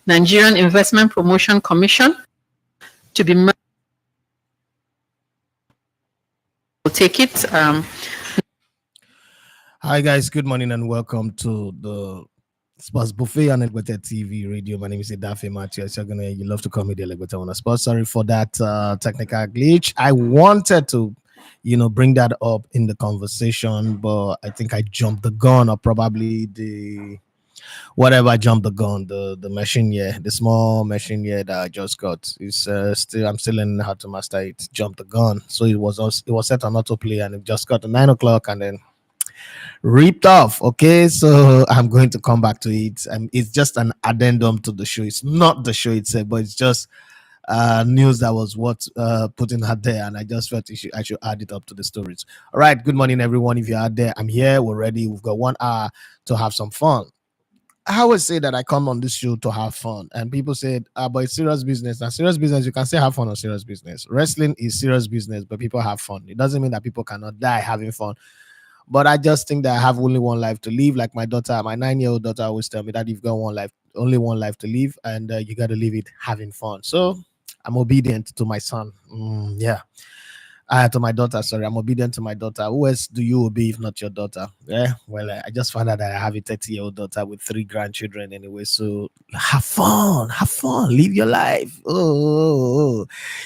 Nigerian Investment Promotion Commission to be merged. We'll take it. Hi guys, good morning and welcome to the Sports Buffet on Elegwete TV radio. My name is Edafe Matthew. You love to call me the Elegwete on a sports. Sorry for that technical glitch. I wanted to, bring that up in the conversation, but I think I jumped the gun, or probably whatever jumped the gun, the machine here, the small machine here that I just got is I'm still learning how to master it. Jumped the gun, so it was set on autoplay, and it just got to 9 o'clock, and then ripped off. Okay, so I'm going to come back to it. It's just an addendum to the show. It's not the show itself, but it's just news that was putting out there, and I just felt I should add it up to the stories. All right, good morning everyone. If you're out there, I'm here. We're ready. We've got 1 hour to have some fun. I always say that I come on this show to have fun, and people said, but it's serious business. Now, serious business, you can say have fun on serious business. Wrestling is serious business, but people have fun. It doesn't mean that people cannot die having fun. But I just think that I have only one life to live. Like my 9-year-old daughter always tell me that you've got only one life to live, and you got to live it having fun. So I'm obedient to my son. To my daughter, sorry. I'm obedient to my daughter. Who else do you obey if not your daughter? Yeah, well, I just found out that I have a 30-year-old daughter with 3 grandchildren anyway. So have fun, live your life.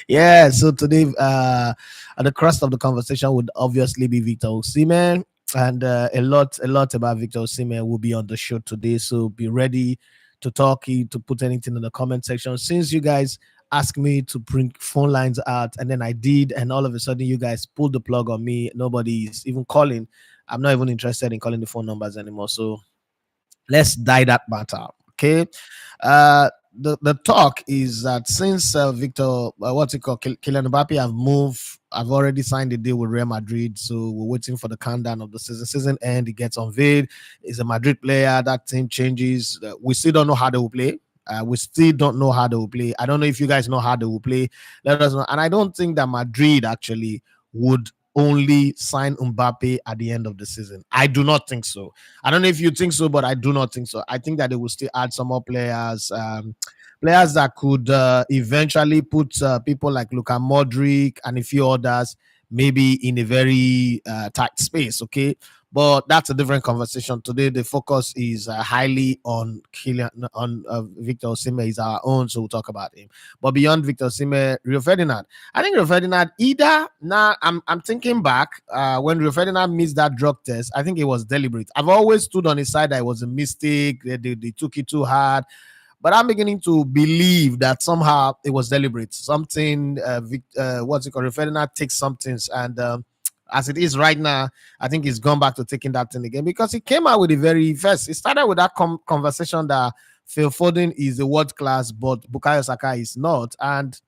Yeah. So today, at the crust of the conversation would obviously be Victor Osimhen. And a lot about Victor Osimhen will be on the show today. So be ready to talk, to put anything in the comment section. Since you guys asked me to bring phone lines out, and then I did, and all of a sudden you guys pulled the plug on me. Nobody is even calling. I'm not even interested in calling the phone numbers anymore. So let's die that matter. Okay. The talk is that since Victor, Kylian Mbappe I've already signed a deal with Real Madrid, so we're waiting for the countdown of the season end. It gets unveiled. He's a Madrid player. That team changes. We still don't know how they will play. We still don't know how they will play. I don't know if you guys know how they will play. Let us know. And I don't think that Madrid actually would only sign Mbappe at the end of the season. I do not think so. I don't know if you think so, but I do not think so. I think that they will still add some more players, players that could eventually put people like Luka Modric and a few others maybe in a very tight space. Okay. But that's a different conversation. Today, the focus is highly on Victor Osimhen. Is our own, so we'll talk about him. But beyond Victor Osimhen, Rio Ferdinand. I think Rio Ferdinand I'm thinking back when Rio Ferdinand missed that drug test. I think it was deliberate. I've always stood on his side that it was a mistake. They took it too hard. But I'm beginning to believe that somehow it was deliberate. Something, Rio Ferdinand takes something, and as it is right now, I think he's gone back to taking that thing again, because he came out with the very first. It started with that conversation that Phil Foden is a world class, but Bukayo Saka is not. And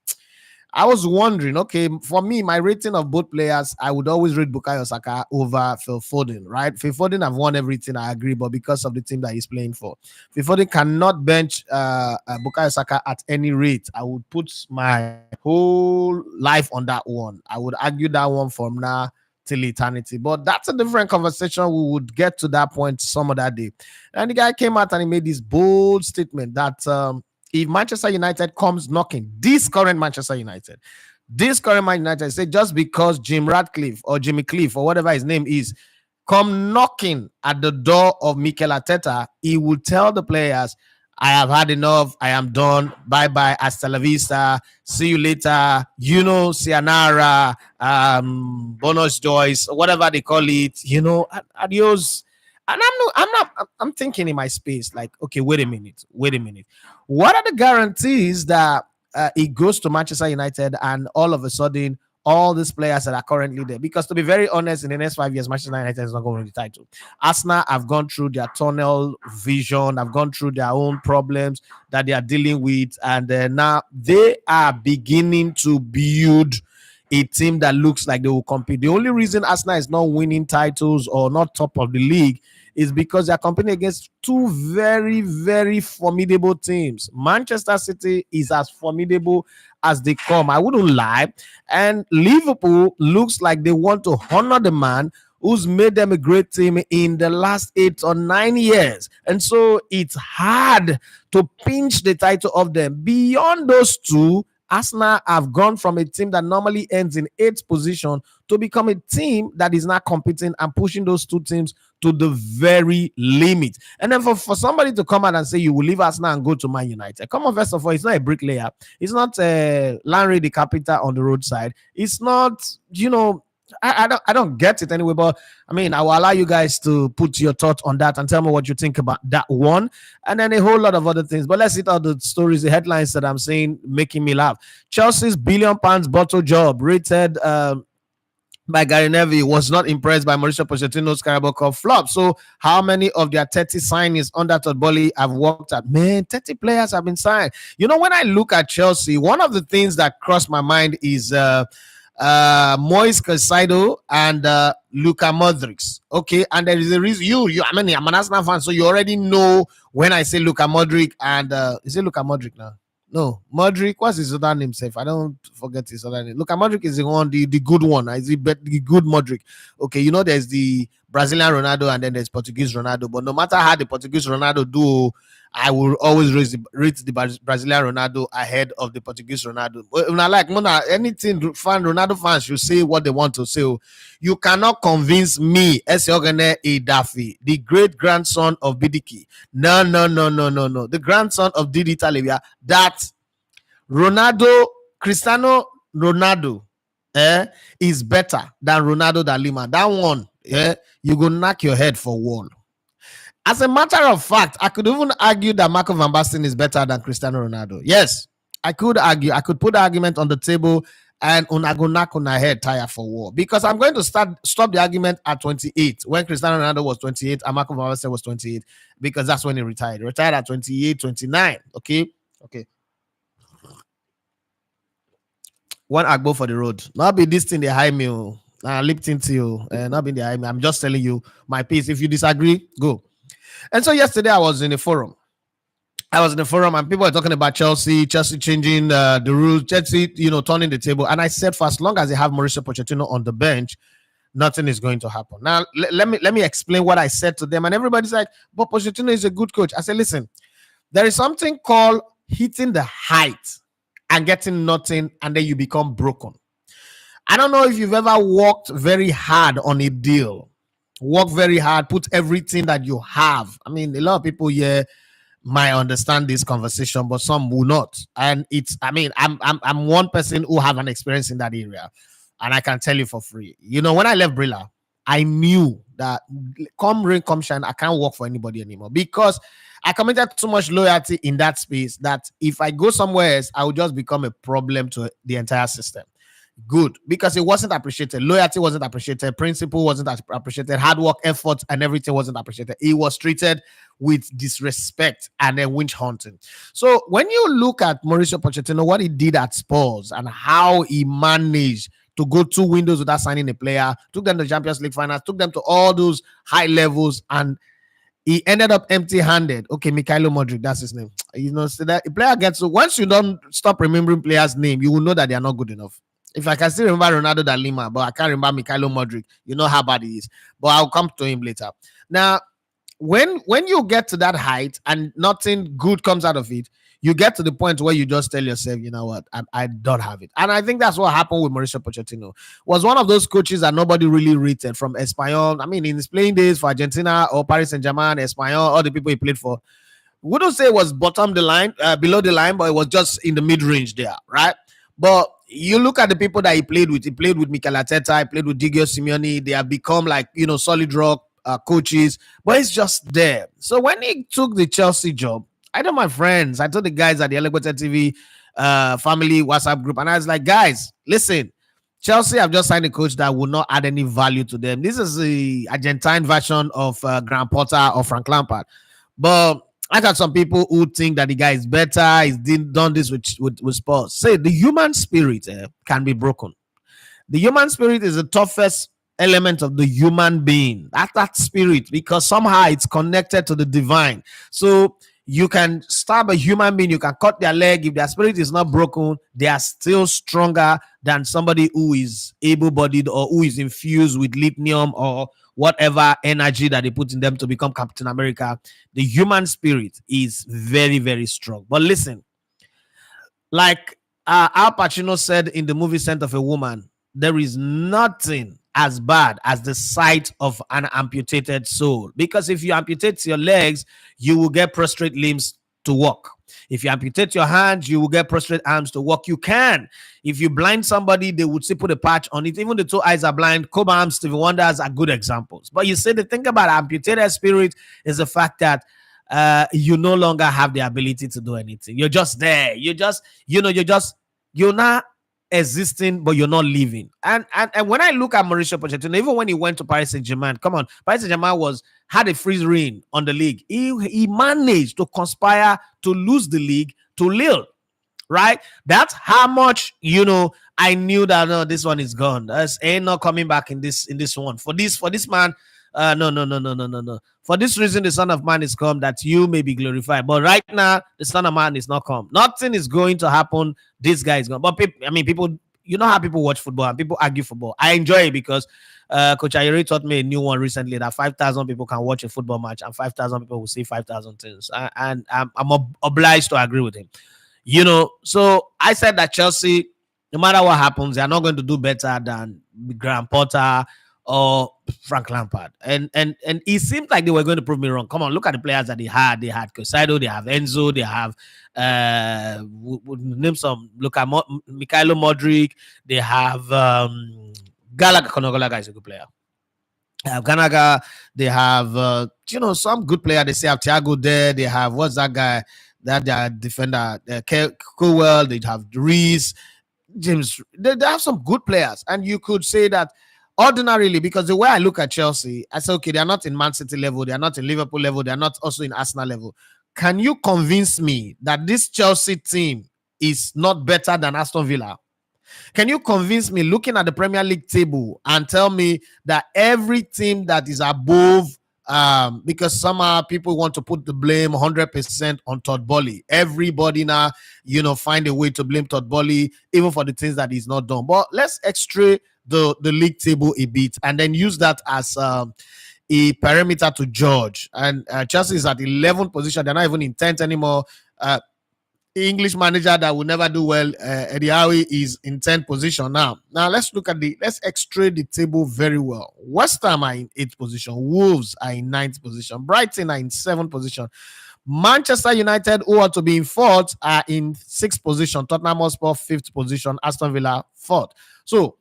I was wondering, okay, for me, my rating of both players, I would always rate Bukayo Saka over Phil Foden, right? Phil Foden have won everything, I agree, but because of the team that he's playing for. Phil Foden cannot bench Bukayo Saka at any rate. I would put my whole life on that one. I would argue that one from now till eternity. But that's a different conversation. We would get to that point some other day. And the guy came out and he made this bold statement that if Manchester United comes knocking, this current Manchester United said just because Jim Ratcliffe or Jimmy Cliff or whatever his name is come knocking at the door of Mikel Arteta, he will tell the players, I have had enough. I am done. Bye-bye. Hasta la vista. See you later. Sayonara, bonus joys, whatever they call it, adios. And I'm thinking in my space, like, okay, wait a minute. What are the guarantees that it goes to Manchester United and all of a sudden all these players that are currently there? Because to be very honest, in the next 5 years, Manchester United is not going to win the title. Arsenal have gone through their tunnel vision, have gone through their own problems that they are dealing with, and now they are beginning to build a team that looks like they will compete. The only reason Arsenal is not winning titles or not top of the league is because they're competing against two very, very formidable teams. Manchester City is as formidable as they come. I wouldn't lie. And Liverpool looks like they want to honor the man who's made them a great team in the last 8 or 9 years. And so it's hard to pinch the title of them. Beyond those two, Arsenal have gone from a team that normally ends in 8th position to become a team that is now competing and pushing those two teams to the very limit. And then for somebody to come out and say you will leave Arsenal and go to Man United, come on, first of all, it's not a bricklayer. It's not Larry the carpenter on the roadside. It's not, I don't get it anyway, but I mean, I will allow you guys to put your thoughts on that and tell me what you think about that one, and then a whole lot of other things. But let's hit out the stories, the headlines that I'm saying making me laugh. Chelsea's £1 billion bottle job rated by Gary Neville was not impressed by Mauricio Pochettino's Carabao Cup flop. So, how many of their 30 signings under Todd Boehly have worked out? Man, 30 players have been signed. When I look at Chelsea, one of the things that crossed my mind is Moise Caicedo and Luka Modric. Okay, and there is a reason. I'm an Arsenal fan, so you already know when I say Luka Modric and is it Luka Modric now? No, Modric. What's his other name? Safe. I don't forget his other name. Luka Modric is the one, the good one. Is the good Modric? Okay, there's the Brazilian Ronaldo and then there's Portuguese Ronaldo. But no matter how the Portuguese Ronaldo do, I will always rate the Brazilian Ronaldo ahead of the Portuguese Ronaldo. Anything Ronaldo fans should say what they want to say. You cannot convince me, Esiogene Edafi, the great grandson of Bidiki. No. The grandson of Didi Talibia, that Cristiano Ronaldo is better than Ronaldo da Lima. That one, you go knock your head for wall. As a matter of fact, I could even argue that Marco van Basten is better than Cristiano Ronaldo. Yes, I could argue. I could put the argument on the table and unago knock on her head tire for war. Because I'm going to stop the argument at 28, when Cristiano Ronaldo was 28 and Marco van Basten was 28, because that's when he retired. He retired at 28, 29. Okay. One Agbo for the road. Not be this thing they high me. Lipton to you. Not be the high me. I'm just telling you my piece. If you disagree, go. And so yesterday I was in a forum. And people were talking about Chelsea changing the rules, Chelsea, turning the table. And I said, for as long as they have Mauricio Pochettino on the bench, nothing is going to happen. Now, let me explain what I said to them. And everybody's like, but Pochettino is a good coach. I said, listen, there is something called hitting the height and getting nothing, and then you become broken. I don't know if you've ever worked very hard on a deal. Work very hard, put everything that you have. I mean, a lot of people here might understand this conversation, but some will not. And I'm one person who have an experience in that area, and I can tell you for free. When I left Brilla, I knew that come rain, come shine, I can't work for anybody anymore, because I committed too much loyalty in that space that if I go somewhere else, I would just become a problem to the entire system. Good, because it wasn't appreciated. Loyalty wasn't appreciated. Principle wasn't appreciated. Hard work, effort, and everything wasn't appreciated. It was treated with disrespect and then winch hunting. So when you look at Mauricio Pochettino, what he did at Spurs and how he managed to go 2 windows without signing a player, took them to the Champions League finals, took them to all those high levels, and he ended up empty-handed. Okay, Mikhailo Modric, that's his name. So that a player gets, so once you don't stop remembering players' name, you will know that they are not good enough. If I can still remember Ronaldo da Lima, but I can't remember Mikhailo Modric, you know how bad he is. But I'll come to him later. Now, when you get to that height and nothing good comes out of it, you get to the point where you just tell yourself, you know what, I don't have it. And I think that's what happened with Mauricio Pochettino. Was one of those coaches that nobody really rated from Espanyol. I mean, in his playing days for Argentina or Paris Saint-Germain, Espanyol, all the people he played for, wouldn't say it was below the line, but it was just in the mid-range there, right? But you look at the people that he played with. He played with Mikel Arteta. He played with Diego Simeone. They have become solid rock coaches. But it's just there. So when he took the Chelsea job, I told my friends, I told the guys at the Elevated TV family WhatsApp group, and I was like, guys, listen, Chelsea have just signed a coach that will not add any value to them. This is the Argentine version of Graham Potter or Frank Lampard. But I got some people who think that the guy is better. He's done this with Spurs. Say the human spirit can be broken. The human spirit is the toughest element of the human being. That spirit, because somehow it's connected to the divine. So You can stab a human being, you can cut their leg. If their spirit is not broken, they are still stronger than somebody who is able-bodied or who is infused with lithium or whatever energy that they put in them to become Captain America. The human spirit is very, very strong. But listen, like Al Pacino said in the movie Scent of a Woman, there is nothing as bad as the sight of an amputated soul. Because if you amputate your legs, you will get prostrate limbs to walk. If you amputate your hands, you will get prostrate arms to walk. You can. If you blind somebody, they would still put a patch on it. Even the two eyes are blind. Cobham, Stevie Wonders are good examples. But you see, the thing about amputated spirit is the fact that you no longer have the ability to do anything. You're just there. You're not existing, but you're not living. And when I look at Mauricio Pochettino, even when he went to Paris Saint-Germain, come on, Paris Saint-Germain had a free reign on the league. He managed to conspire to lose the league to Lille. Right? That's how much I knew that no, this one is gone. There's ain't not coming back in this one. For this man, no. For this reason, the Son of Man is come that you may be glorified. But right now, the Son of Man is not come. Nothing is going to happen. This guy is gone. But people, you know how people watch football and people argue football. I enjoy it because Coach Ayere taught me a new one recently that 5,000 people can watch a football match and 5,000 people will say 5,000 things. And I'm obliged to agree with him. So I said that Chelsea, no matter what happens, they are not going to do better than Graham Potter or Frank Lampard. And it seemed like they were going to prove me wrong. Come on, look at the players that they had. They had Caicedo, they have Enzo, they have name some. Look at Mikhailo Modric. They have Gallagher. Gallagher is a good player. They have Ganaga. They have some good player. They say have Thiago there. They have what's that guy? That their defender, Cowell. They have Reese, James. They have some good players, and you could say that ordinarily, because the way I look at Chelsea, I say, okay, they are not in Man City level, they are not in Liverpool level, they are not also in Arsenal level. Can you convince me that this Chelsea team is not better than Aston Villa? Can you convince me, looking at the Premier League table, and tell me that every team that is above, because somehow people want to put the blame 100% on Todd Boehly. Everybody now, find a way to blame Todd Boehly, even for the things that he's not done. But let's extract the league table a bit and then use that as a parameter to judge. And Chelsea is at 11th position. They're not even in 10th anymore. English manager that will never do well, Eddie Howe, is in 10th position now. Now let's extract the table very well. West Ham are in 8th position. Wolves are in 9th position. Brighton are in 7th position. Manchester United, who are to be in 4th, are in 6th position. Tottenham Hotspur 5th position. Aston Villa 4th. So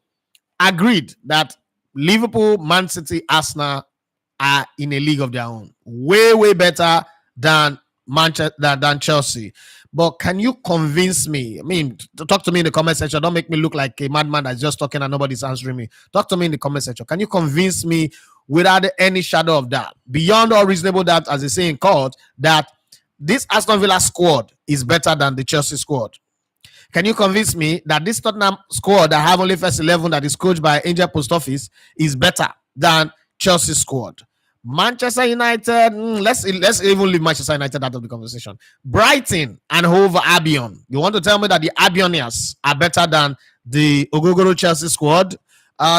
agreed that Liverpool, Man City, Arsenal are in a league of their own. Way, way better than Chelsea. But can you convince me? Talk to me in the comment section. Don't make me look like a madman that's just talking and nobody's answering me. Talk to me in the comment section. Can you convince me without any shadow of doubt, beyond all reasonable doubt, as they say in court, that this Aston Villa squad is better than the Chelsea squad? Can you convince me that this Tottenham squad that have only first 11 that is coached by Angel Post Office is better than Chelsea squad? Manchester United, let's even leave Manchester United out of the conversation. Brighton and Hove Albion. You want to tell me that the Albionians are better than the Ogogoro Chelsea squad?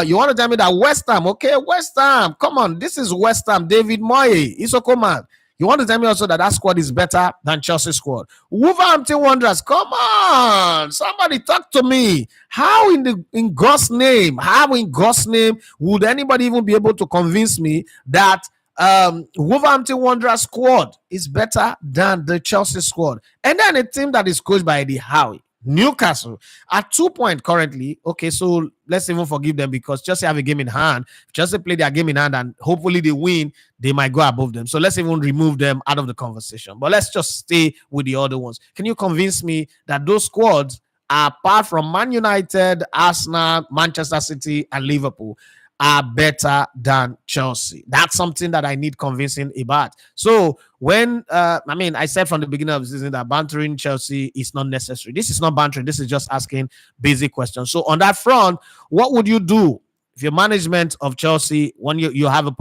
You want to tell me that West Ham, okay, West Ham, come on, this is West Ham, David Moyes, Isoko man. You want to tell me also that squad is better than Chelsea squad? Wolverhampton Wanderers, come on, somebody talk to me. How in God's name would anybody even be able to convince me that Wolverhampton Wanderers squad is better than the Chelsea squad? And then a team that is coached by Eddie Howe, Newcastle, at 2 points currently. Okay, so let's even forgive them because Chelsea have a game in hand. If Chelsea play their game in hand and hopefully they win, they might go above them. So let's even remove them out of the conversation. But let's just stay with the other ones. Can you convince me that those squads, apart from Man United, Arsenal, Manchester City, and Liverpool, are better than Chelsea? That's something that I need convincing about. So when I said from the beginning of the season that bantering Chelsea is not necessary. This is not bantering. This is just asking basic questions. So on that front, what would you do if you're management of Chelsea, when you have a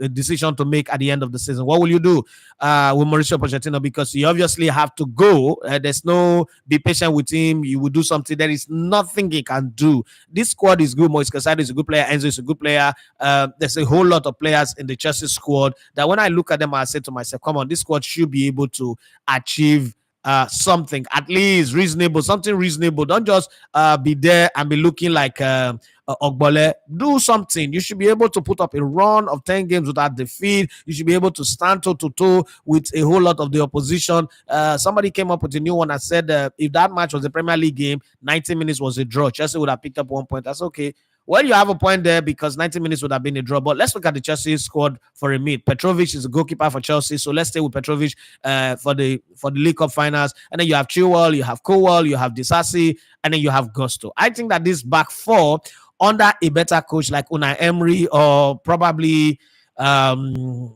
decision to make at the end of the season, what will you do with Mauricio Pochettino? Because you obviously have to go. There's no be patient with him. You will do something. There is nothing he can do. This squad is good. Moise Casado is a good player. Enzo is a good player. There's a whole lot of players in the Chelsea squad that when I look at them, I say to myself, come on, this squad should be able to achieve something at least reasonable, something reasonable. Don't just be there and be looking like Ogbole. Do something. You should be able to put up a run of 10 games without defeat. You should be able to stand toe to toe with a whole lot of the opposition. Somebody came up with a new one that said if that match was a Premier League game, 90 minutes was a draw, Chelsea would have picked up 1 point. That's okay. Well, you have a point there because 90 minutes would have been a draw. But let's look at the Chelsea squad for a minute. Petrovic is a goalkeeper for Chelsea, so let's stay with Petrovic for the League Cup finals. And then you have Chilwell, you have Cowell, you have Disasi, and then you have Gusto. I think that this back four under a better coach like Unai Emery or probably the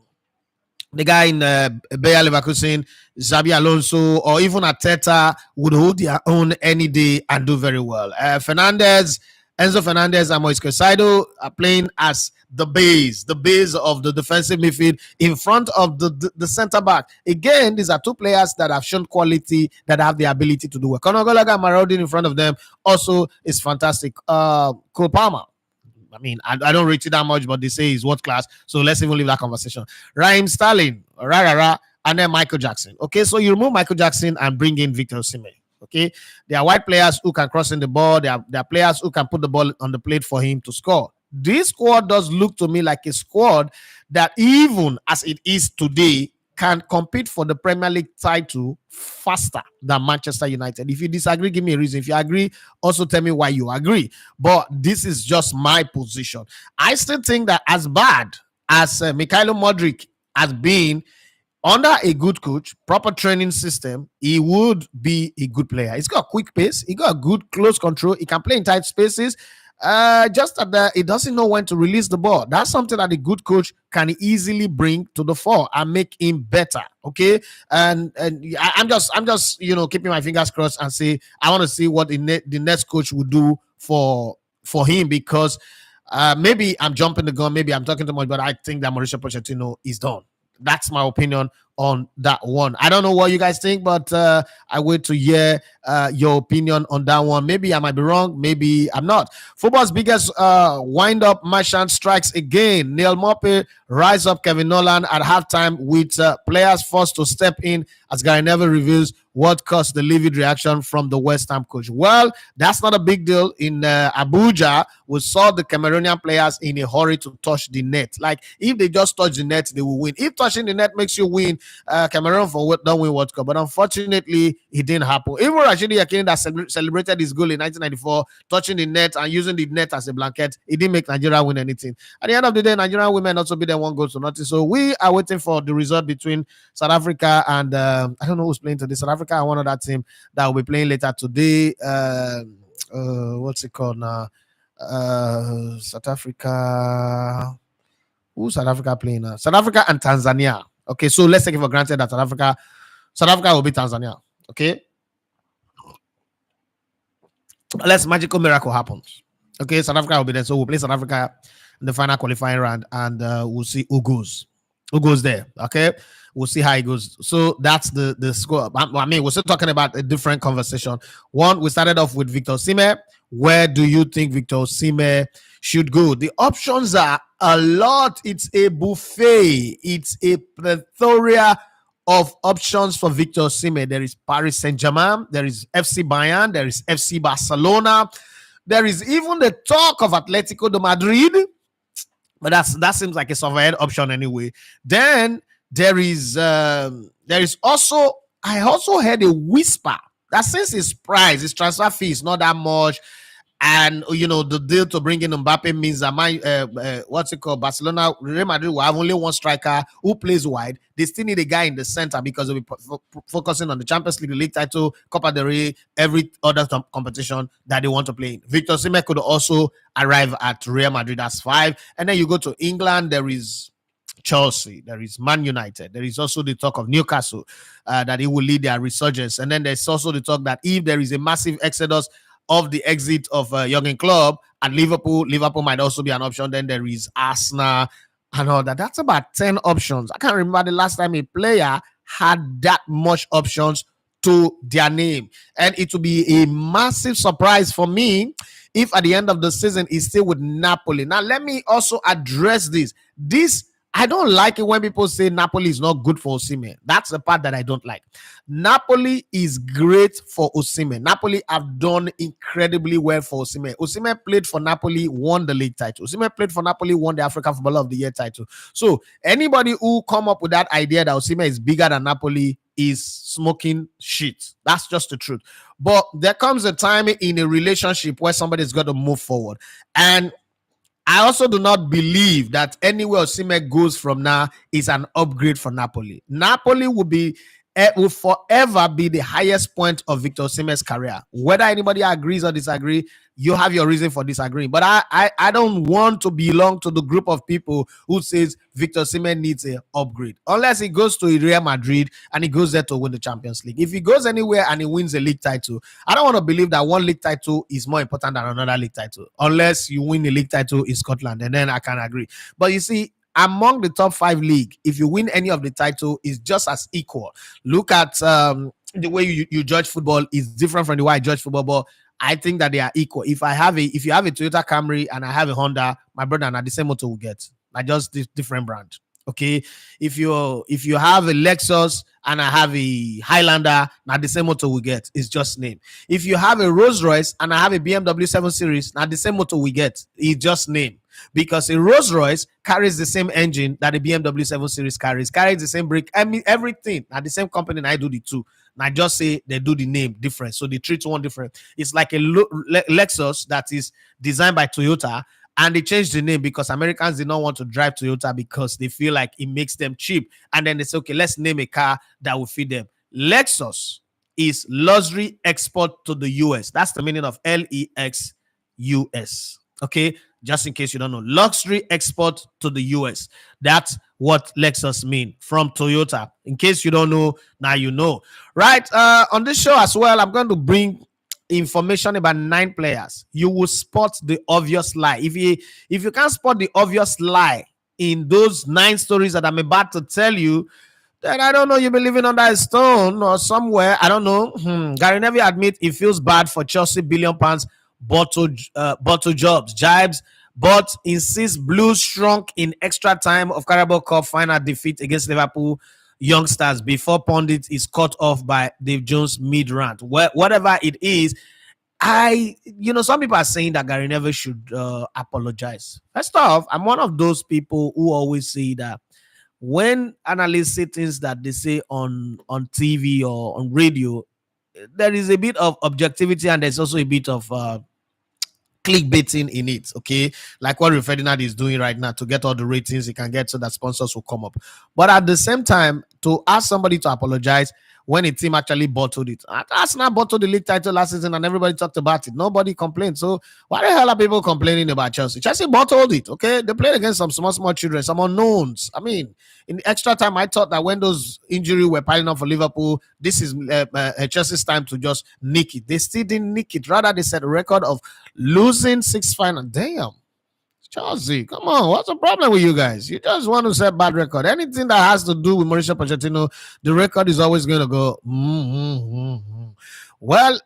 guy in Bayer Leverkusen, Xabi Alonso, or even Arteta would hold their own any day and do very well. Enzo Fernandez and Moise Caicedo are playing as the base of the defensive midfield in front of the center back. Again, these are two players that have shown quality, that have the ability to do work. Conor Gallagher and Marodin in front of them also is fantastic. Cole Palmer, I mean, I don't rate it that much, but they say he's world class. So let's even leave that conversation. Raheem Sterling, and then Michael Jackson. Okay, so you remove Michael Jackson and bring in Victor Osimhen. Okay, they are white players who can cross in the ball. They are players who can put the ball on the plate for him to score. This squad does look to me like a squad that, even as it is today, can compete for the Premier League title faster than Manchester United. If you disagree, give me a reason. If you agree, also tell me why you agree. But this is just my position. I still think that as bad as Mikhailo Modric has been, under a good coach, proper training system, he would be a good player. He's got a quick pace. He got a good close control. He can play in tight spaces. Just that he doesn't know when to release the ball. That's something that a good coach can easily bring to the fore and make him better. Okay, and I'm just keeping my fingers crossed and say I want to see what the next coach will do for him, because maybe I'm jumping the gun, maybe I'm talking too much, but I think that Mauricio Pochettino is done. That's my opinion on that one. I don't know what you guys think, but I wait to hear your opinion on that one. Maybe I might be wrong, maybe I'm not. Football's biggest wind-up merchant strikes again. Neil Mbappe rise up Kevin Nolan at halftime with players forced to step in, as Gary Neville reveals what caused the livid reaction from the West Ham coach. Well, that's not a big deal. In Abuja, we saw the Cameroonian players in a hurry to touch the net. Like, if they just touch the net, they will win. If touching the net makes you win, Cameroon don't win World Cup. But unfortunately, it didn't happen. Even Rashidi Yakini, that celebrated his goal in 1994, touching the net and using the net as a blanket, it didn't make Nigeria win anything. At the end of the day, Nigerian women also beat them 1-0. So we are waiting for the result between South Africa and I don't know who's playing today. South Africa and one other team that will be playing later today. What's it called now? South Africa. Who's South Africa playing now? South Africa and Tanzania. Okay, so let's take it for granted that South Africa will be Tanzania. Okay, unless magical miracle happens. Okay, South Africa will be there, so we'll play South Africa in the final qualifying round, and we'll see who goes there. Okay, we'll see how it goes. So that's the score. I mean, we're still talking about a different conversation. One, we started off with Victor Osimhen. Where do you think Victor Osimhen should go? The options are a lot. It's a buffet. It's a plethora of options for Victor Osimhen. There is Paris Saint-Germain. There is FC Bayern. There is FC Barcelona. There is even the talk of Atletico de Madrid. But that seems like a surveyed option anyway. Then there is also, I also heard a whisper that since his price, his transfer fee is not that much, and the deal to bring in Mbappe means that Barcelona, Real Madrid will have only one striker who plays wide. They still need a guy in the center because they'll be focusing on the Champions League, the league title, Copa del Rey, every other competition that they want to play in. Victor Osimhen could also arrive at Real Madrid. That's 5. And then you go to England, there is Chelsea, there is Man United, there is also the talk of Newcastle, that he will lead their resurgence. And then there's also the talk that if there is a massive exodus of the exit of Jurgen Klopp at Liverpool. Liverpool might also be an option. Then there is Arsenal and all that. That's about 10 options. I can't remember the last time a player had that much options to their name. And it will be a massive surprise for me if at the end of the season he's still with Napoli. Now, let me also address this. I don't like it when people say Napoli is not good for Osimhen. That's the part that I don't like. Napoli is great for Osimhen. Napoli have done incredibly well for Osimhen. Osimhen played for Napoli, won the league title. Osimhen played for Napoli, won the African Footballer of the Year title. So anybody who come up with that idea that Osimhen is bigger than Napoli is smoking shit. That's just the truth. But there comes a time in a relationship where somebody's got to move forward. And I also do not believe that anywhere Osimhen goes from now is an upgrade for Napoli. Napoli will forever be the highest point of Victor Osimhen's career. Whether anybody agrees or disagree, you have your reason for disagreeing. But I don't want to belong to the group of people who says Victor Osimhen needs an upgrade. Unless he goes to Real Madrid and he goes there to win the Champions League. If he goes anywhere and he wins a league title, I don't want to believe that one league title is more important than another league title. Unless you win a league title in Scotland, and then I can agree. But you see, among the top 5 league, if you win any of the title, is just as equal. Look at the way you judge football is different from the way I judge football, but I think that they are equal. If you have a Toyota Camry and I have a Honda, my brother and I the same motor will get. I just different brand. Okay. If you have a Lexus and I have a Highlander, now the same motor we get. It's just name. If you have a Rolls Royce and I have a BMW 7 Series, now the same motor we get. It's just name. Because a Rolls Royce carries the same engine that the BMW 7 Series carries the same brake. I mean, everything. Now the same company, and I do the two. And I just say they do the name different. So they treat one different. It's like a Lexus that is designed by Toyota, and they changed the name because Americans did not want to drive Toyota because they feel like it makes them cheap. And then they say, okay, let's name a car that will fit them. Lexus is luxury export to the US. That's the meaning of LEXUS. Okay, just in case you don't know, luxury export to the US. That's what Lexus mean from Toyota. In case you don't know, now you know. Right, on this show as well, I'm going to bring information about 9 players. You will spot the obvious lie. If you can't spot the obvious lie in those 9 stories that I'm about to tell you, then I don't know, you've been living under a stone or somewhere. I don't know. Gary Neville admit he feels bad for Chelsea £1 billion bottle jibes, but insists Blues shrunk in extra time of Carabao Cup final defeat against Liverpool youngsters before pundit is cut off by Dave Jones mid rant. Whatever it is, some people are saying that Gary Neville should apologize. First off, I'm one of those people who always say that when analysts say things that they say on TV or on radio, there is a bit of objectivity and there's also a bit of clickbaiting in it, okay, like what Rio Ferdinand is doing right now to get all the ratings he can get so that sponsors will come up. But at the same time, to ask somebody to apologize when a team actually bottled it. Arsenal bottled the league title last season and everybody talked about it. Nobody complained. So why the hell are people complaining about Chelsea? Chelsea bottled it, okay? They played against some small children, some unknowns. I mean, in the extra time, I thought that when those injuries were piling up for Liverpool, this is Chelsea's time to just nick it. They still didn't nick it. Rather, they set a record of losing 6 final. Damn. Chelsea, come on, what's the problem with you guys? You just want to set bad record. Anything that has to do with Mauricio Pochettino, the record is always going to go. Well,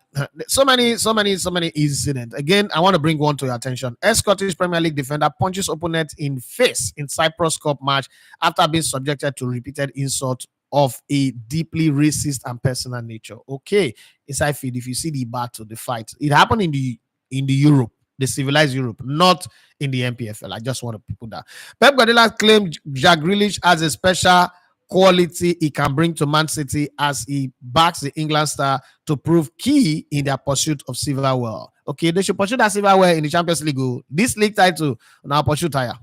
so many incidents. Again, I want to bring one to your attention. Scottish Premier League defender punches opponent in face in Cyprus Cup match after being subjected to repeated insult of a deeply racist and personal nature. Okay, inside feed, if you see the battle, the fight, it happened in the Europe. The civilized Europe, not in the MPFL. I just want to put that. Pep Guardiola claimed Jack Grealish has a special quality he can bring to Man City as he backs the England star to prove key in their pursuit of silverware. Okay, they should pursue that silverware in the Champions League. This league title, now pursue tire.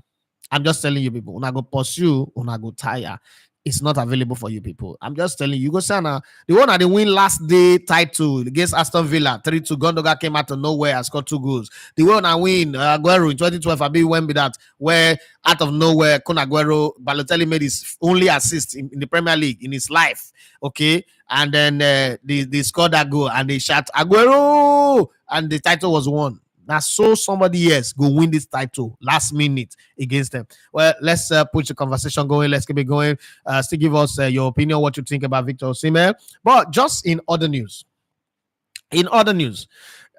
I'm just telling you people, when I go pursue, when I go tire. It's not available for you people. I'm just telling you. You go Sana, the one that they win last day title against Aston Villa 3-2. Gundogan came out of nowhere and scored 2 goals. The one I win Aguero in 2012. I be went with that where out of nowhere Kun Aguero Balotelli made his only assist in the Premier League in his life. Okay, and then they scored that goal and they shout Aguero, and the title was won. Now, so somebody else go win this title last minute against them. Well, let's put the conversation going. Let's keep it going. Still give us your opinion, what you think about Victor Osimhen. But just in other news,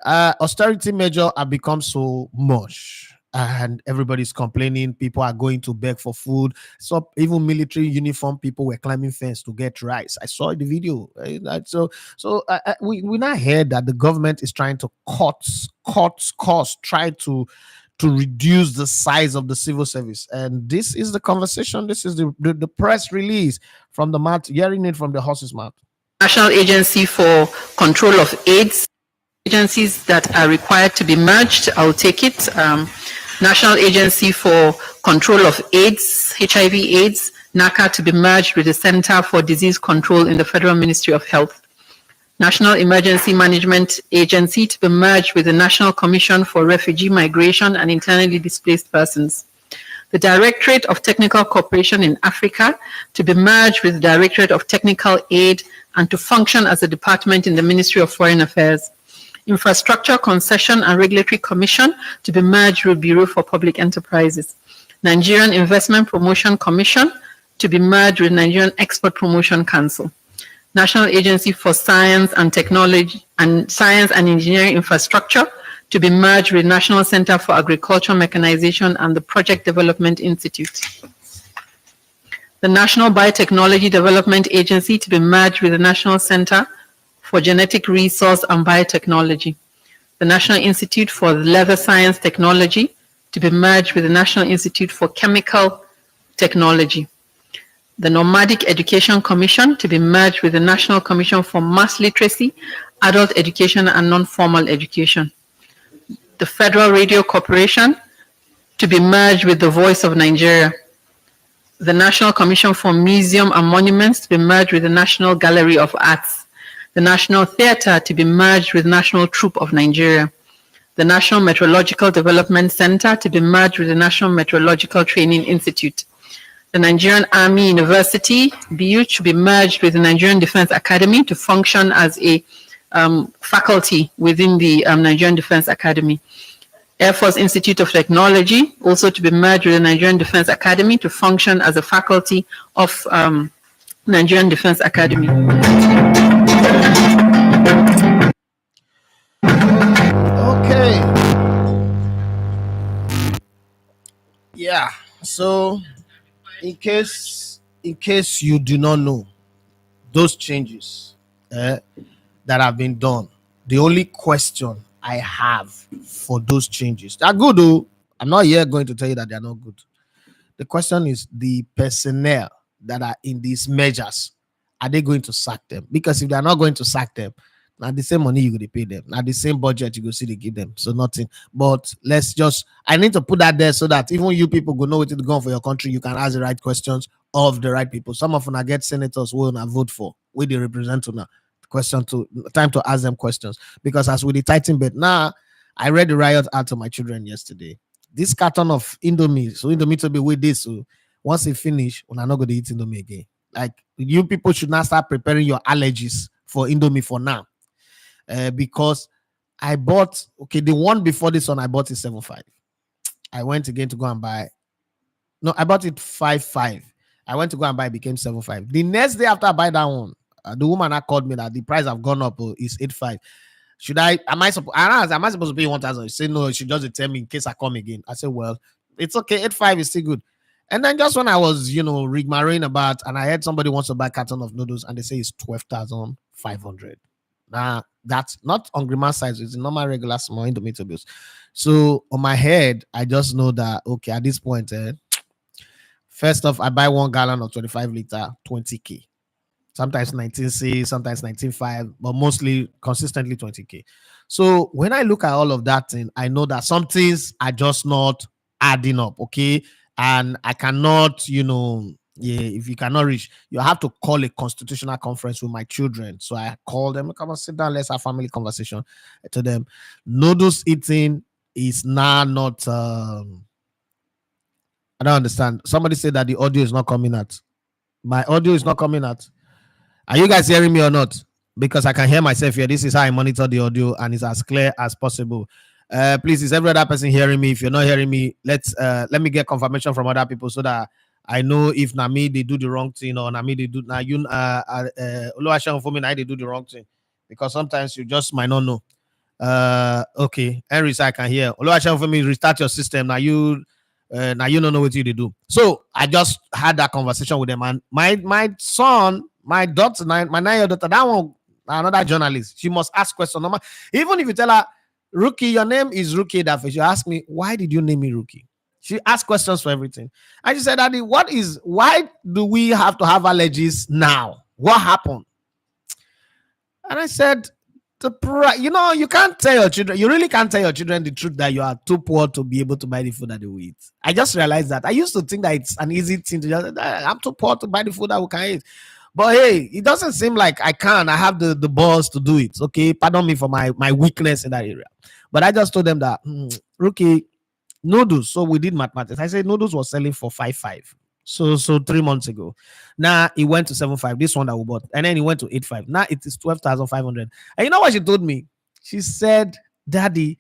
austerity measure have become so much and everybody's complaining. People are going to beg for food. So even military uniform people were climbing fence to get rice. I saw the video. We now heard that the government is trying to cut costs, try to reduce the size of the civil service. And this is the conversation. This is the press release from the mouth, hearing it from the horse's mouth. National Agency for Control of AIDS, agencies that are required to be merged. I'll take it. National Agency for Control of AIDS, HIV/AIDS, NACA, to be merged with the Center for Disease Control in the Federal Ministry of Health. National Emergency Management Agency to be merged with the National Commission for Refugee Migration and Internally Displaced Persons. The Directorate of Technical Cooperation in Africa to be merged with the Directorate of Technical Aid and to function as a department in the Ministry of Foreign Affairs. Infrastructure Concession and Regulatory Commission to be merged with Bureau for Public Enterprises. Nigerian Investment Promotion Commission to be merged with Nigerian Export Promotion Council. National Agency for Science and Technology and Science and Engineering Infrastructure to be merged with National Center for Agricultural Mechanization and the Project Development Institute. The National Biotechnology Development Agency to be merged with the National Center for Genetic Resource and Biotechnology. The National Institute for Leather Science Technology to be merged with the National Institute for Chemical Technology. The Nomadic Education Commission to be merged with the National Commission for Mass Literacy, Adult Education and Non-Formal Education. The Federal Radio Corporation to be merged with the Voice of Nigeria. The National Commission for Museum and Monuments to be merged with the National Gallery of Arts. The National Theatre to be merged with National Troupe of Nigeria. The National Meteorological Development Center to be merged with the National Meteorological Training Institute. The Nigerian Army University, BU, to be merged with the Nigerian Defense Academy to function as a faculty within the Nigerian Defense Academy. Air Force Institute of Technology, also to be merged with the Nigerian Defense Academy to function as a faculty of Nigerian Defense Academy. Okay. Yeah. So in case you do not know those changes that have been done, the only question I have for those changes, they're good though. I'm not here going to tell you that they're not good. The question is the personnel that are in these measures, are they going to sack them? Because if they're not going to sack them, now the same money you go to pay them, now the same budget you go see they give them, so nothing. But I need to put that there so that even you people go know what to go for your country. You can ask the right questions of the right people. Some of them I get senators who will not vote for, where they represent to now. Time to ask them questions, because as with the Titan bed now, I read the riot out to my children yesterday. This carton of Indomie, so Indomie to be with this, so once it finish, we're not going to eat Indomie again. Like, you people should now start preparing your allergies for Indomie for now. Because I bought, the one before this one, I bought it 7.5. I went again to go and buy. No, I bought it 5.5. I went to go and buy, it became 7.5. The next day after I buy that one, the woman that called me that the price have gone up is 8.5. Am I supposed to pay 1,000? She said, no, she just tell me in case I come again. I said, well, it's okay. 8.5 is still good. And then just when I was, rigmaring about, and I heard somebody wants to buy a carton of noodles and they say it's 12,500. Now, that's not Hungry Man size. It's a normal, regular, small Indomie bills. So on my head, I just know that, okay, at this point, first off, I buy 1 gallon of 25 liter, 20K. Sometimes 19C, sometimes 19.5, but mostly consistently 20K. So when I look at all of that thing, I know that some things are just not adding up, okay? And I cannot, if you cannot reach, you have to call a constitutional conference with my children. So I call them, come and sit down, let's have family conversation. I told them, noodles eating is now not, I don't understand. Somebody said that the audio is not coming out. My audio is not coming out. Are you guys hearing me or not? Because I can hear myself here. This is how I monitor the audio and it's as clear as possible. Please, is every other person hearing me? If you're not hearing me, let me get confirmation from other people so that I know if Nami they do the wrong thing or Nami they do now you Oluwaseun for me now they do the wrong thing because sometimes you just might not know. Okay, Henry I can hear. Oluwaseun for me restart your system now you don't know what you do. So I just had that conversation with them and my son, my daughter, my 9-year-old daughter, that one another journalist. She must ask questions. Even if you tell her, Rookie, your name is Rookie that she ask me, why did you name me Rookie? She asked questions for everything. And she said, Daddy, why do we have to have allergies now? What happened? And I said, you can't tell your children, you really can't tell your children the truth that you are too poor to be able to buy the food that they will eat. I just realized that. I used to think that it's an easy thing to just, I'm too poor to buy the food that we can eat. But hey, it doesn't seem like I can. I have the balls to do it. Okay, pardon me for my weakness in that area. But I just told them that, Rookie, noodles. So we did mathematics. I said noodles was selling for 5.5. So 3 months ago. Now it went to 7.5. This one that we bought, and then it went to 8.5. Now it is 12,500. And you know what she told me? She said, "Daddy,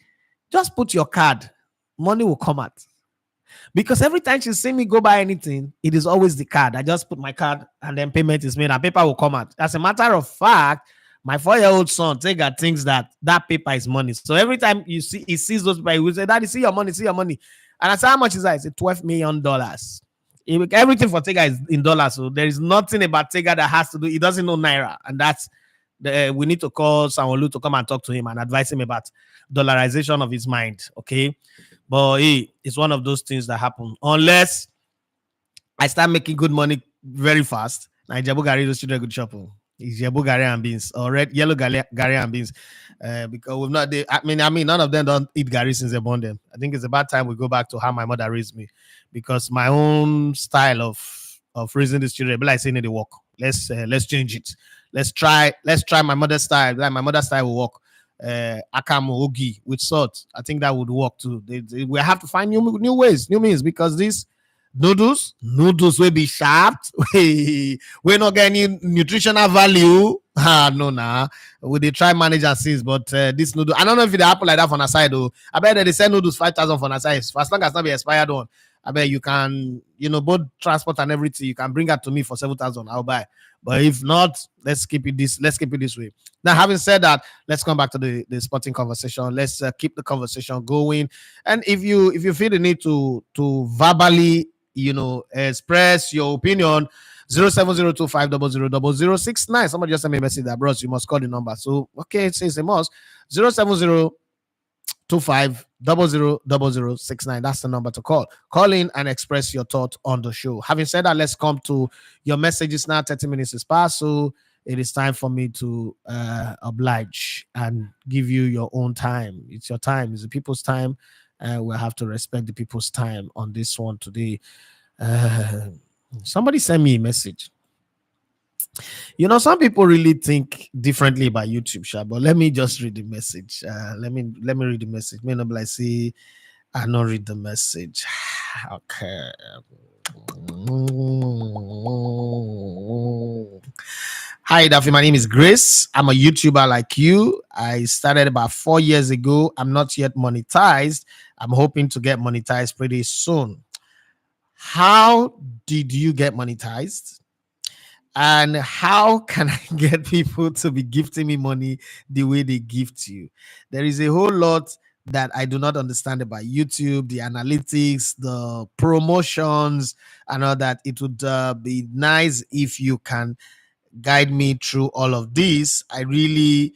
just put your card. Money will come out." Because every time she see me go buy anything, it is always the card. I just put my card and then payment is made and paper will come out. As a matter of fact, my 4-year-old son Tega thinks that paper is money. So every time he sees those paper, he will say, Daddy, see your money, see your money. And I say, how much is that? I say $12 million. Everything for Tega is in dollars. So there is nothing about Tega that has to do. He doesn't know Naira. And that's we need to call Sanwo-Olu to come and talk to him and advise him about dollarization of his mind. Okay. But hey, it's one of those things that happen. Unless I start making good money very fast. Now, Ijebu Gari, those children good shopping. Ijebu Gari and beans or yellow Gari and beans. Because we've not, I mean, none of them don't eat Gari since they born them. I think it's about time we go back to how my mother raised me. Because my own style of raising these children, but like saying they work. Let's change it. Let's try my mother's style. Like my mother's style will work. Akamu Ogi with salt. I think that would work too. We have to find new ways, new means because this noodles will be sharp. We not get any nutritional value. No, nah. We they try manage and since, but this noodle, I don't know if it happen like that from a side though. I bet they sell noodles 5,000 for a side. For as long as not be expired one. I bet you can, both transport and everything. You can bring that to me for 7,000. I'll buy. But if not, let's keep it this way. Now, having said that, let's come back to the sporting conversation. Let's keep the conversation going. And if you feel the need to verbally, express your opinion, 07025000069. Somebody just sent me a message that, bros, you must call the number. So okay, it says a must. 07025000069. That's the number to call. Call in and express your thought on the show. Having said that, let's come to your messages now. 30 minutes is past, so it is time for me to oblige and give you your own time. It's your time. It's the people's time. We'll have to respect the people's time on this one today. Somebody sent me a message. Some people really think differently about YouTube, Sha, but let me just read the message. Let me read the message. May not be like, see, I not read the message. Okay. Hi, Daffy. My name is Grace. I'm a YouTuber like you. I started about 4 years ago. I'm not yet monetized. I'm hoping to get monetized pretty soon. How did you get monetized? And how can I get people to be gifting me money the way they gift you? There is a whole lot that I do not understand about YouTube, the analytics, the promotions, and all that. It would be nice if you can guide me through all of this. I really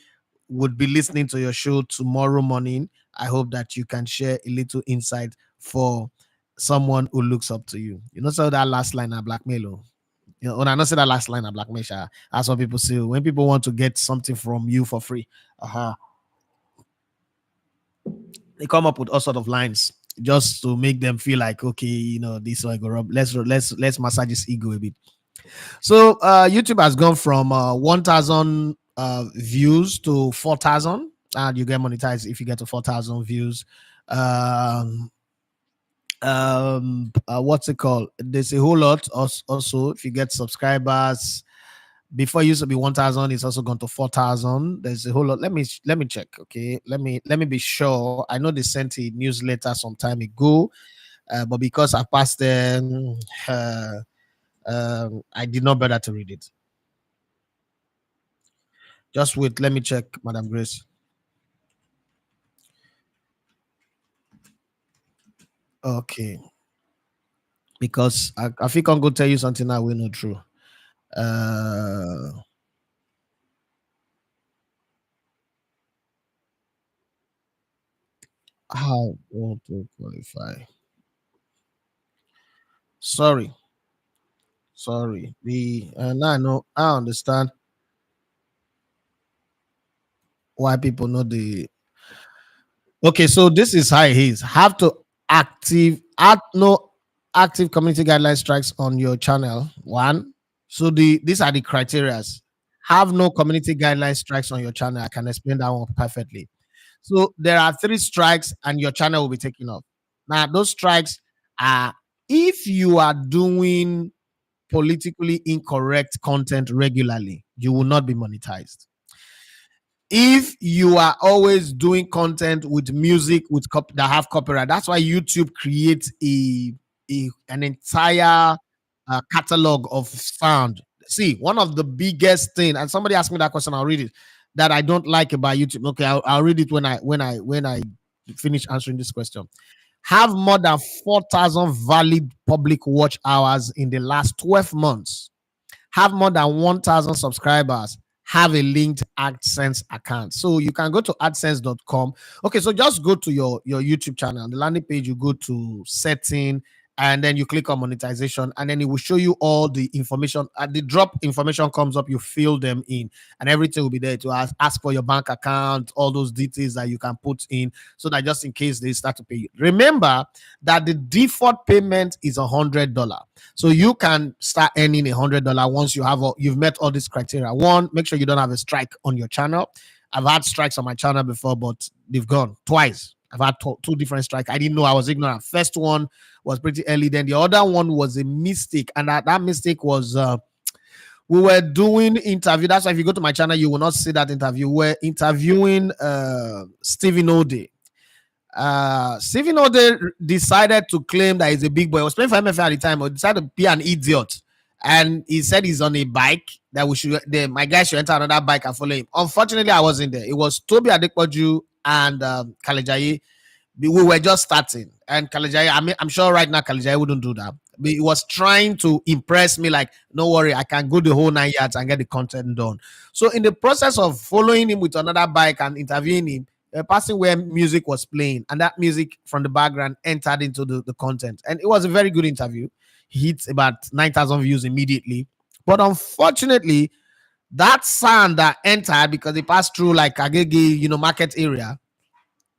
would be listening to your show tomorrow morning. I hope that you can share a little insight for someone who looks up to you. So that last line I blackmail. When I not say that last line, I blackmail. That's what people say. When people want to get something from you for free, they come up with all sort of lines just to make them feel like, okay, this one go up. Let's massage his ego a bit. So YouTube has gone from 1,000 views to 4,000, and you get monetized if you get to 4,000 views. What's it called? There's a whole lot also if you get subscribers. Before it used to be 1,000, it's also gone to 4,000. There's a whole lot. Let me check. Okay, let me be sure. I know they sent a newsletter some time ago, but because I passed them, I did not bother to read it. Just wait. Let me check, Madam Grace. Okay, because I think I'm going to tell you something that will not true. Uh, how to qualify? Sorry, sorry. The now I know. I understand why people know the. Okay, so this is how it is. Have to add no active community guideline strikes on your channel. One. So these are the criterias. Have no community guideline strikes on your channel. I can explain that one perfectly. So there are three strikes, and your channel will be taken off. Now, those strikes are if you are doing politically incorrect content regularly, you will not be monetized. If you are always doing content with music that have copyright, that's why YouTube creates an entire catalog of sound. See, one of the biggest thing, and somebody asked me that question, I'll read it, that I don't like about YouTube. Okay, I'll read it when I finish answering this question. Have more than 4,000 valid public watch hours in the last 12 months, have more than 1,000 subscribers, have a linked AdSense account. So you can go to adsense.com. Okay, so just go to your YouTube channel. On the landing page, you go to setting, and then you click on monetization, and then it will show you all the information. At the drop information comes up, you fill them in, and everything will be there to ask for your bank account, all those details that you can put in, so that just in case they start to pay you. Remember that the default payment is $100. So you can start earning $100 once you've met all these criteria. One, make sure you don't have a strike on your channel. I've had strikes on my channel before, but they've gone twice. I've had two different strikes. I didn't know, I was ignorant. First one was pretty early. Then the other one was a mistake, and that mistake was we were doing interview. That's why if you go to my channel, you will not see that interview. We're interviewing Stephen Ode. Stephen Ode decided to claim that he's a big boy. He was playing for MFA at the time, but decided to be an idiot. And he said he's on a bike, that my guy should enter another bike and follow him. Unfortunately, I wasn't there. It was Toby Adepoju and Kalejaye. We were just starting, and Kalejaye, I'm sure right now Kalejaye wouldn't do that. But he was trying to impress me, like, no worry, I can go the whole 9 yards and get the content done. So in the process of following him with another bike and interviewing him, passing where music was playing, and that music from the background entered into the content, and it was a very good interview. He hit about 9,000 views immediately, but unfortunately, that sound that entered because it passed through like Agege, market area,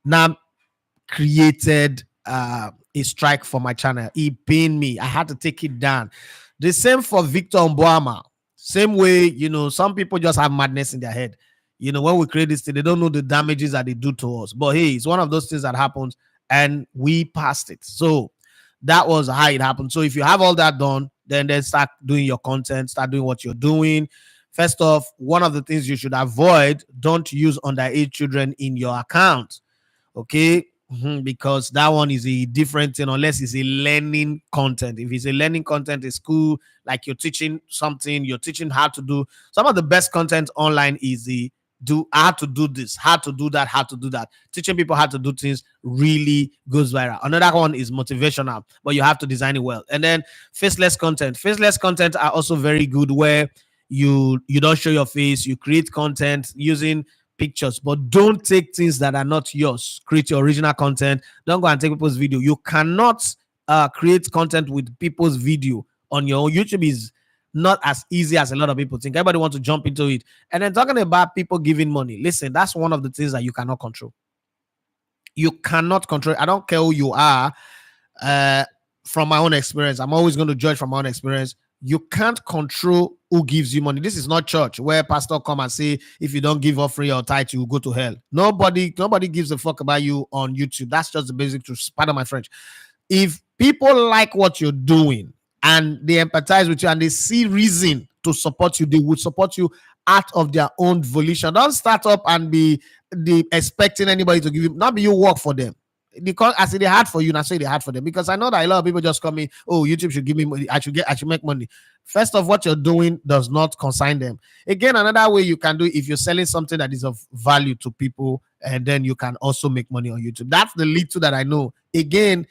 now created a strike for my channel. It pained me. I had to take it down. The same for Victor Mboama. Same way, some people just have madness in their head. When we create this thing, they don't know the damages that they do to us. But hey, it's one of those things that happens, and we passed it. So that was how it happened. So if you have all that done, then start doing your content, start doing what you're doing. First off, one of the things you should avoid, don't use underage children in your account. Okay, because that one is a different thing, unless it's a learning content. If it's a learning content, it's cool. Like you're teaching something, you're teaching how to do some of the best content online is how to do this, how to do that, how to do that. Teaching people how to do things really goes viral. Another one is motivational, but you have to design it well. And then faceless content are also very good, where you don't show your face, you create content using pictures, but don't take things that are not yours. Create your original content. Don't go and take people's video. You cannot create content with people's video on your own. YouTube is not as easy as a lot of people think. Everybody wants to jump into it. And then talking about people giving money, listen, that's one of the things that you cannot control. You cannot control. I don't care who you are. From my own experience, I'm always going to judge from my own experience. You can't control who gives you money. This is not church where pastor come and say, if you don't give offering or tithe, you will go to hell. Nobody gives a fuck about you on YouTube. That's just the basic truth. Pardon my French. If people like what you're doing, and they empathize with you and they see reason to support you, they would support you out of their own volition. Don't start up and be expecting anybody to give you, not be you work for them. Because I say they hard for you, and I say they hard for them. Because I know that a lot of people just come in, oh, YouTube should give me money, I should make money. First of what you're doing does not concern them. Again, another way you can do it, if you're selling something that is of value to people, and then you can also make money on YouTube. That's the little that I know. Again,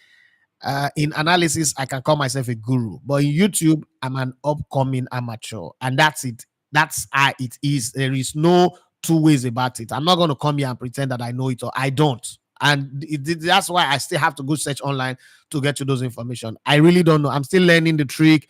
in analysis, I can call myself a guru, but in YouTube, I'm an upcoming amateur, and that's it. That's how it is. There is no two ways about it. I'm not going to come here and pretend that I know it or I don't. And that's why I still have to go search online to get to those information. I really don't know. I'm still learning the trick.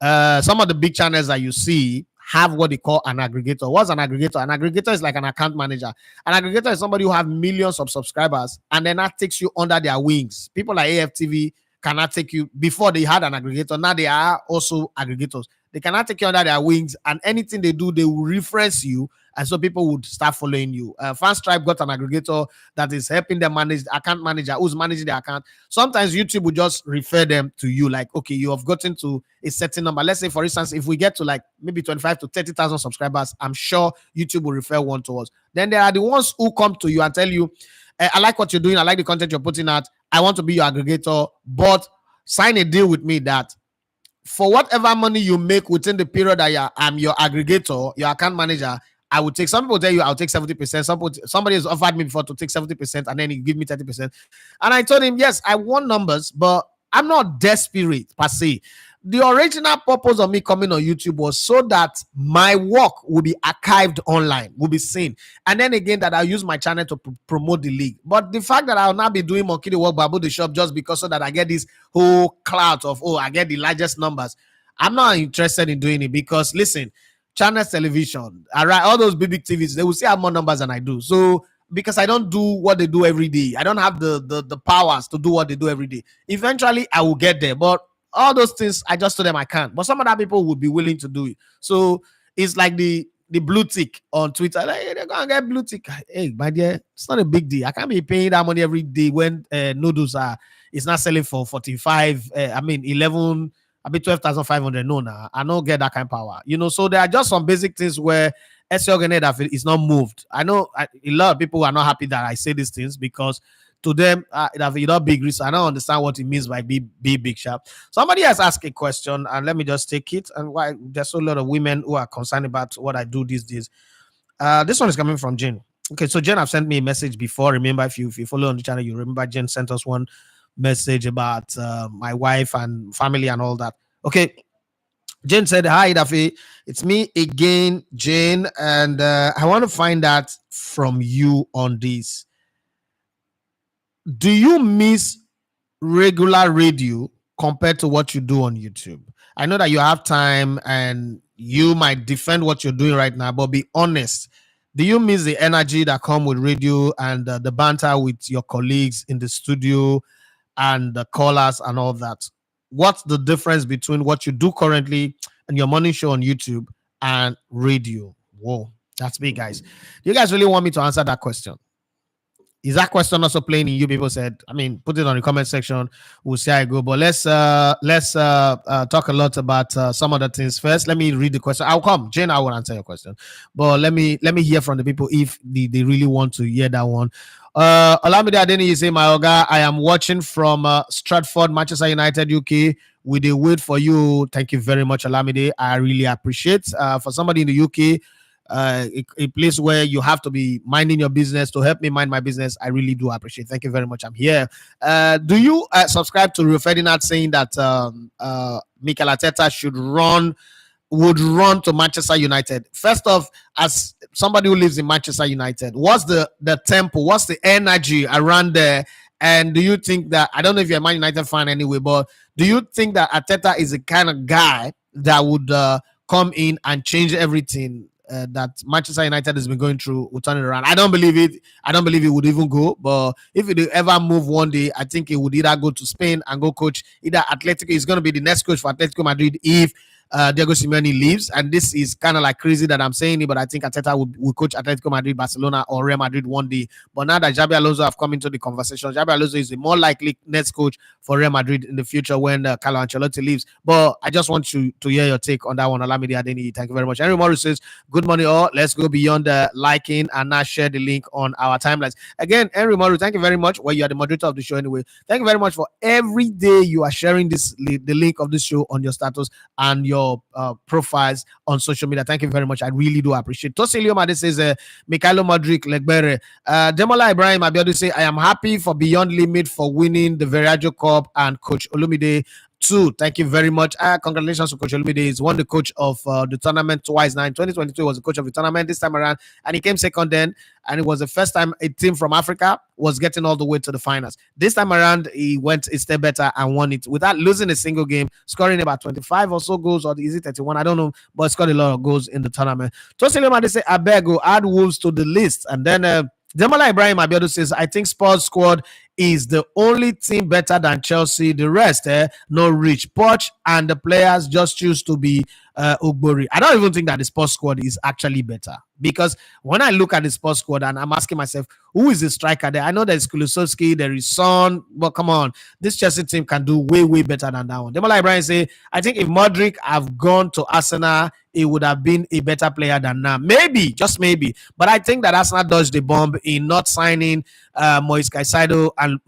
Some of the big channels that you see have what they call an aggregator. What's an aggregator? An aggregator is like an account manager. An aggregator is somebody who have millions of subscribers, and then that takes you under their wings. People like AFTV cannot take you. Before they had an aggregator, now they are also aggregators. They cannot take you under their wings, and anything they do, they will reference you, and so people would start following you. Fanstripe got an aggregator that is helping them manage the account manager who's managing the account. Sometimes YouTube will just refer them to you, like, okay, you have gotten to a certain number. Let's say, for instance, if we get to like maybe 25 to 30,000 subscribers, I'm sure YouTube will refer one to us. Then there are the ones who come to you and tell you, I like what you're doing, I like the content you're putting out, I want to be your aggregator, but sign a deal with me that for whatever money you make within the period that I'm your aggregator, your account manager, I would take. Some people tell you I'll take 70%. Somebody has offered me before to take 70%, and then he give me 30%. And I told him, yes, I want numbers, but I'm not desperate per se. The original purpose of me coming on YouTube was so that my work will be archived online, will be seen. And then again, that I'll use my channel to promote the league. But the fact that I'll now be doing monkey the work, babu the shop, just because so that I get this whole clout of, oh, I get the largest numbers, I'm not interested in doing it. Because listen, Channels Television, all right, all those big TVs, they will see I have more numbers than I do. So because I don't do what they do every day, I don't have the powers to do what they do every day. Eventually, I will get there, but all those things, I just told them I can't. But some other people would be willing to do it. So it's like the blue tick on Twitter. Like, hey, they're gonna get blue tick. Hey, my dear, it's not a big deal. I can't be paying that money every day when noodles are it's not selling for 45. 11. I be 12,500. No, nah, I don't get that kind of power. So there are just some basic things where SEO is not moved. I know a lot of people are not happy that I say these things because to them, you know, big risk. I don't understand what it means by be big sharp. Somebody has asked a question, and let me just take it. And why there's a lot of women who are concerned about what I do these days. This one is coming from Jen. Okay, so Jen have sent me a message before. Remember, if you follow on the channel, you remember Jen sent us one message about my wife and family and all that. Okay. Jen said, hi, Daffy. It's me again, Jane. And I want to find out from you on this. Do you miss regular radio compared to what you do on YouTube? I know that you have time and you might defend what you're doing right now, but be honest. Do you miss the energy that come with radio and the banter with your colleagues in the studio and the callers and all that? What's the difference between what you do currently and your morning show on YouTube and radio? Whoa, that's big, guys. Do you guys really want me to answer that question? Is that question also playing in you? People said, I mean, put it on the comment section. We'll see how I go. But let's talk a lot about some other things first. Let me read the question. I'll come, Jane. I will answer your question. But let me hear from the people if they really want to hear that one. Olamide Adeni, you say, my Oga, I am watching from Stratford, Manchester United, UK. We dey wait for you. Thank you very much, Olamide. I really appreciate. For somebody in the UK. A place where you have to be minding your business to help me mind my business. I really do appreciate. Thank you very much. I'm here. Do you subscribe to Rio Ferdinand saying that Mikel Arteta would run to Manchester United? First off, as somebody who lives in Manchester United, what's the tempo? What's the energy around there? And do you think that, I don't know if you're a Man United fan anyway, but do you think that Arteta is the kind of guy that would come in and change everything that Manchester United has been going through, will turn it around? I don't believe it. I don't believe it would even go. But if it ever move one day, I think it would either go to Spain and go coach either Atletico. He's going to be the next coach for Atletico Madrid if Diego Simeone leaves, and this is kind of like crazy that I'm saying it, but I think Arteta will coach Atletico Madrid, Barcelona, or Real Madrid one day. But now that Xabi Alonso have come into the conversation, Xabi Alonso is the more likely next coach for Real Madrid in the future when Carlo Ancelotti leaves. But I just want to hear your take on that one. Olamide Adeni, thank you very much. Henry Morris says, good morning all. Let's go beyond the liking and now share the link on our timelines. Again, Henry Morris, thank you very much. Well, you are the moderator of the show anyway. Thank you very much for every day you are sharing the link of this show on your status and your profiles on social media. Thank you very much. I really do appreciate it. Tosilio Made says, Mikhailo Modric, Legbere. Demola Ibrahim Abiodun say, I am happy for Beyond Limit for winning the Verraggio Cup and Coach Olumide too. Thank you very much. Congratulations to Coach Olumide. He's won the coach of the tournament twice now. In 2022, he was the coach of the tournament this time around, and he came second then. And it was the first time a team from Africa was getting all the way to the finals. This time around, he went a step better and won it without losing a single game, scoring about 25 or so goals, or is it 31? I don't know, but scored a lot of goals in the tournament. Tosilema, they say, I beg, go add Wolves to the list. And then Demola Ibrahim Abiodun says, I think Spurs squad is the only team better than Chelsea. The rest, no reach. Poch and the players just choose to be Ugbori. I don't even think that the Spurs squad is actually better, because when I look at the Spurs squad and I'm asking myself, who is the striker there? I know there's Kulusevski, there is Son, but come on, this Chelsea team can do way, way better than that one. Demola Ibrahim say, I think if Modric have gone to Arsenal, he would have been a better player than now. Maybe, just maybe. But I think that Arsenal dodged the bomb in not signing Moise Caicedo and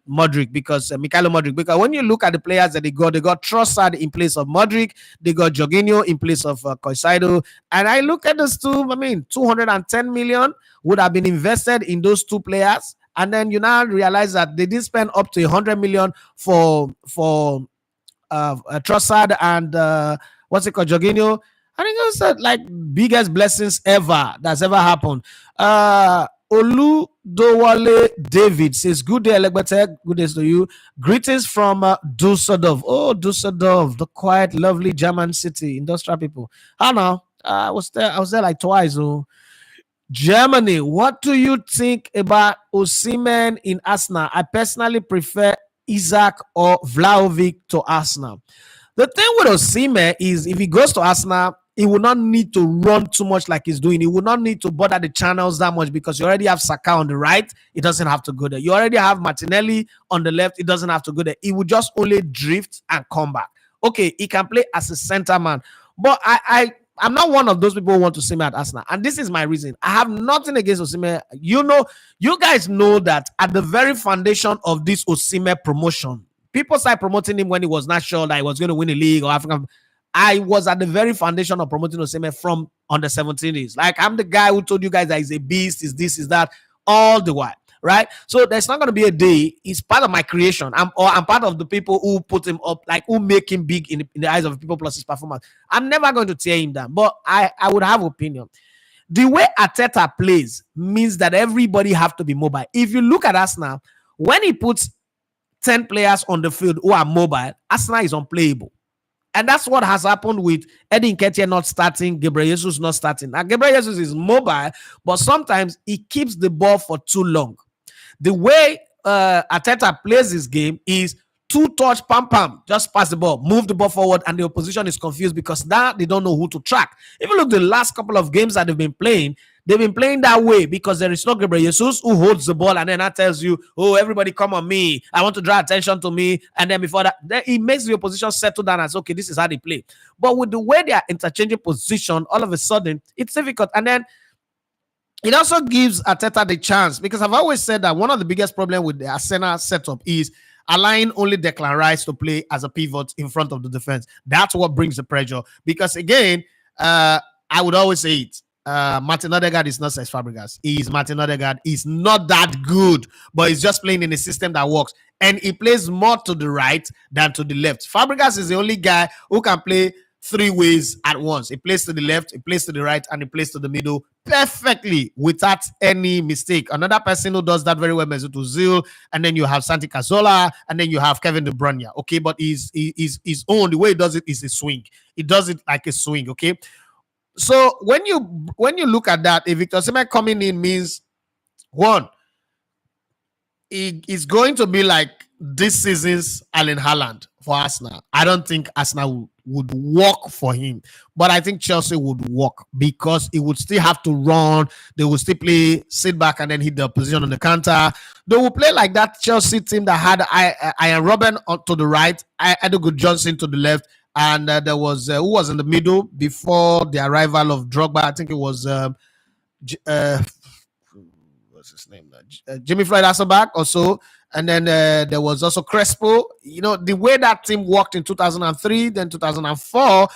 Modric, because Mikhailo Modric. Because when you look at the players that they got Trossard in place of Modric, they got Jorginho in place of Caicedo. And I look at those two, 210 million would have been invested in those two players. And then you now realize that they did spend up to 100 million for Trossard and what's it called, Jorginho. I think it was like biggest blessings ever that's ever happened. Olu Dowale David says, good day, Elegbete. Good days to you. Greetings from Dusseldorf. Oh, Dusseldorf, the quiet, lovely German city, industrial people. I don't know. I was there like twice. Oh. Germany, what do you think about Osimhen in Arsenal? I personally prefer Isaac or Vlahovic to Arsenal. The thing with Osimhen is, if he goes to Arsenal, he will not need to run too much like he's doing. He will not need to bother the channels that much, because you already have Saka on the right. He doesn't have to go there. You already have Martinelli on the left. He doesn't have to go there. He will just only drift and come back. Okay, he can play as a center man. But I'm not one of those people who want to see me at Arsenal. And this is my reason. I have nothing against Osimhen. You guys know that at the very foundation of this Osimhen promotion, people started promoting him when he was not sure that he was going to win a league or African. I was at the very foundation of promoting Osimhen from under 17s. Like, I'm the guy who told you guys that he's a beast, is this, is that, all the while, right? So there's not going to be a day. He's part of my creation. I'm part of the people who put him up, like who make him big in the eyes of people plus his performance. I'm never going to tear him down, but I would have opinion. The way Arteta plays means that everybody have to be mobile. If you look at Arsenal, when he puts 10 players on the field who are mobile, Arsenal is unplayable. And that's what has happened with Eddie Nketiah not starting, Gabriel Jesus not starting. Now, Gabriel Jesus is mobile, but sometimes he keeps the ball for too long. The way Arteta plays his game is two-touch, pam, just pass the ball, move the ball forward, and the opposition is confused because now they don't know who to track. If you look at the last couple of games that they've been playing that way because there is no Gabriel Jesus who holds the ball and then that tells you, oh, everybody come on me. I want to draw attention to me. And then before that, then it makes the opposition settle down as, okay, this is how they play. But with the way they are interchanging position, all of a sudden, it's difficult. And then it also gives Arteta the chance, because I've always said that one of the biggest problems with the Arsenal setup is allowing only Declan Rice to play as a pivot in front of the defense. That's what brings the pressure. Because again, I would always say it. Martin Odegaard is not Cesc Fabregas. Martin Odegaard. He's not that good, but he's just playing in a system that works. And he plays more to the right than to the left. Fabregas is the only guy who can play three ways at once. He plays to the left, he plays to the right, and he plays to the middle perfectly without any mistake. Another person who does that very well, Mesut Ozil, and then you have Santi Cazorla, and then you have Kevin De Bruyne. Okay, but his own, the way he does it is a swing. He does it like a swing. Okay. So when you look at that, if Victor Osimhen coming in means, one, it's going to be like this season's Erling Haaland for Arsenal. I don't think Arsenal would work for him. But I think Chelsea would work because he would still have to run. They will still play, sit back, and then hit the position on the counter. They will play like that Chelsea team that had Ian Robben to the right, Edogo Johnson to the left, and there was who was in the middle before the arrival of Drogba. I think it was what's his name? Jimmy Floyd Hasselback also. And then there was also Crespo. You know, the way that team worked in 2003, then 2004,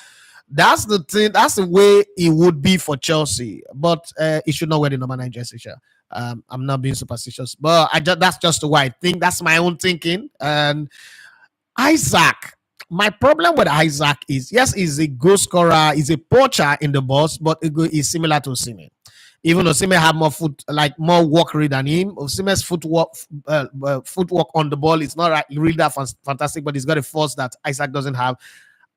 that's the thing. That's the way it would be for Chelsea. But it should not wear the number 9 jersey. I'm not being superstitious, but that's just the way I think. That's my own thinking. And Isaac, my problem with Isaac is, yes, he's a goal scorer, he's a poacher in the box, but he's similar to Osimhen. Even Osimhen have more work rate than him. Osimhen's footwork on the ball is not really that fantastic, but he's got a force that Isaac doesn't have.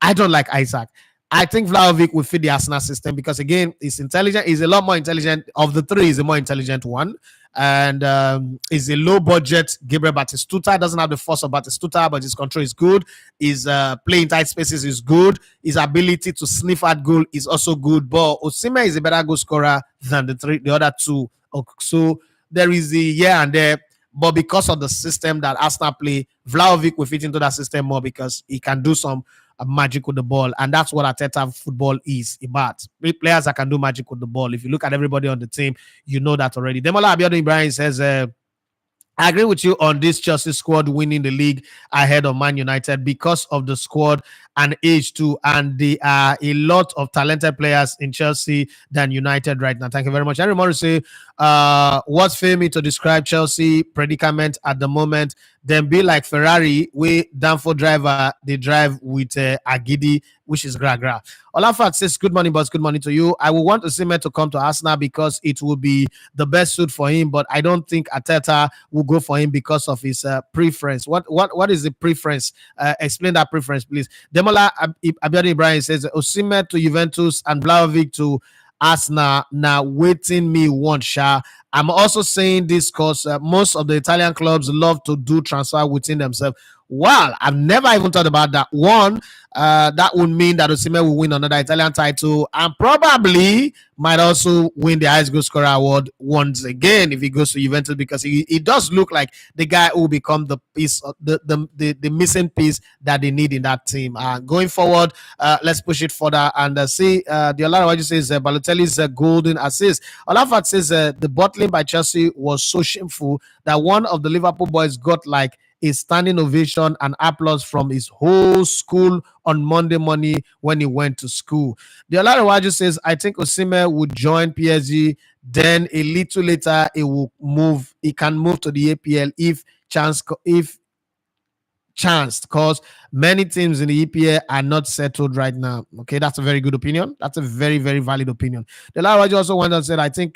I don't like Isaac. I think Vlahovic will fit the Arsenal system because, again, he's intelligent. He's a lot more intelligent. Of the three, he's the more intelligent one. And he's a low-budget Gabriel Batistuta. Doesn't have the force of Batistuta, but his control is good. His playing tight spaces is good. His ability to sniff at goal is also good. But Osimhen is a better goal scorer than the other two. So there is the here and there. But because of the system that Arsenal play, Vlahovic will fit into that system more because he can do some magic with the ball, and that's what Arteta football is about. Players that can do magic with the ball. If you look at everybody on the team, you know that already. Demola Abiodun Ibrahim says, I agree with you on this Chelsea squad winning the league ahead of Man United because of the squad and age too. And there are a lot of talented players in Chelsea than United right now. Thank you very much. Henry Morris say, what's Femi to describe Chelsea predicament at the moment? Then be like Ferrari, we Danfo driver, they drive with Agidi, which is Gra. Olafat says, good morning, boss. Good morning to you. I will want Osimhen to come to Arsenal because it will be the best suit for him, but I don't think Arteta will go for him because of his preference. What is the preference? Explain that preference, please. Demola Abiodun Ibrahim says, Osimhen to Juventus and Vlahovic to Arsenal. Now waiting me one shot. I'm also saying this because most of the Italian clubs love to do transfer within themselves. Well, I've never even thought about that. One, that would mean that Osimhen will win another Italian title and probably might also win the highest goal scorer award once again if he goes to Juventus, because he does look like the guy who will become the piece, the missing piece that they need in that team. Going forward, let's push it further and see. The Olarawaji says Balotelli's golden assist. Olafat says the bottling by Chelsea was so shameful that one of the Liverpool boys got like a standing ovation and applause from his whole school on Monday morning when he went to school. The Olarawaji says, I think Osimhen would join PSG, then a little later he will move. He can move to the APL if chance, because many teams in the EPL are not settled right now. Okay, that's a very good opinion. That's a very, very valid opinion. The Olarawaji also went and said, I think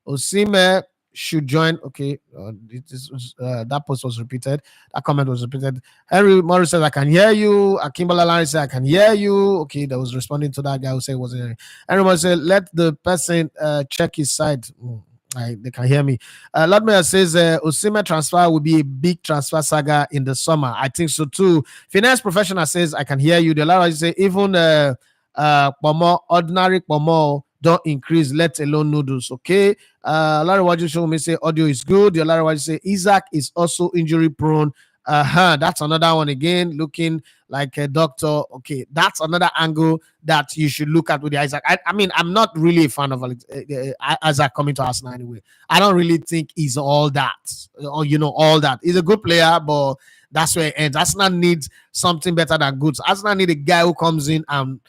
Osimhen should join. Okay, that post was repeated. That comment was repeated. Henry Morris says, I can hear you. Akimbola Larry said, I can hear you. Okay, that was responding to that guy who said it wasn't hearing. Henry Morris said, let the person check his side. They can hear me. Lord Mayor says Osimhen transfer will be a big transfer saga in the summer. I think so too. Finance Professional says, I can hear you. The Lara say even ordinary Pomo don't increase, let alone noodles. Okay. Larry Waju show me say audio is good. The Larry Waju say Isaac is also injury prone. That's another one again, looking like a doctor. Okay, that's another angle that you should look at with the Isaac. I mean, I'm not really a fan of Isaac coming to Arsenal anyway. I don't really think he's all that, or all that. He's a good player, but that's where it ends. Arsenal needs something better than good. Arsenal need a guy who comes in and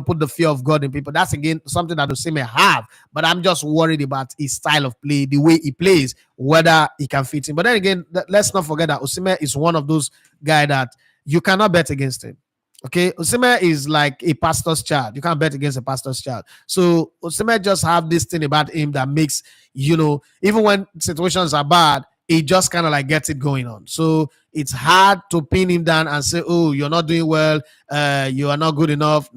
put the fear of God in people. That's again something that Osimhen have, but I'm just worried about his style of play, the way he plays, whether he can fit in. But then again, let's not forget that Osimhen is one of those guys that you cannot bet against him. Okay, Osimhen is like a pastor's child. You can't bet against a pastor's child. So Osimhen just have this thing about him that makes, even when situations are bad, he just kind of like gets it going on. So it's hard to pin him down and say, oh, you're not doing well. You are not good enough.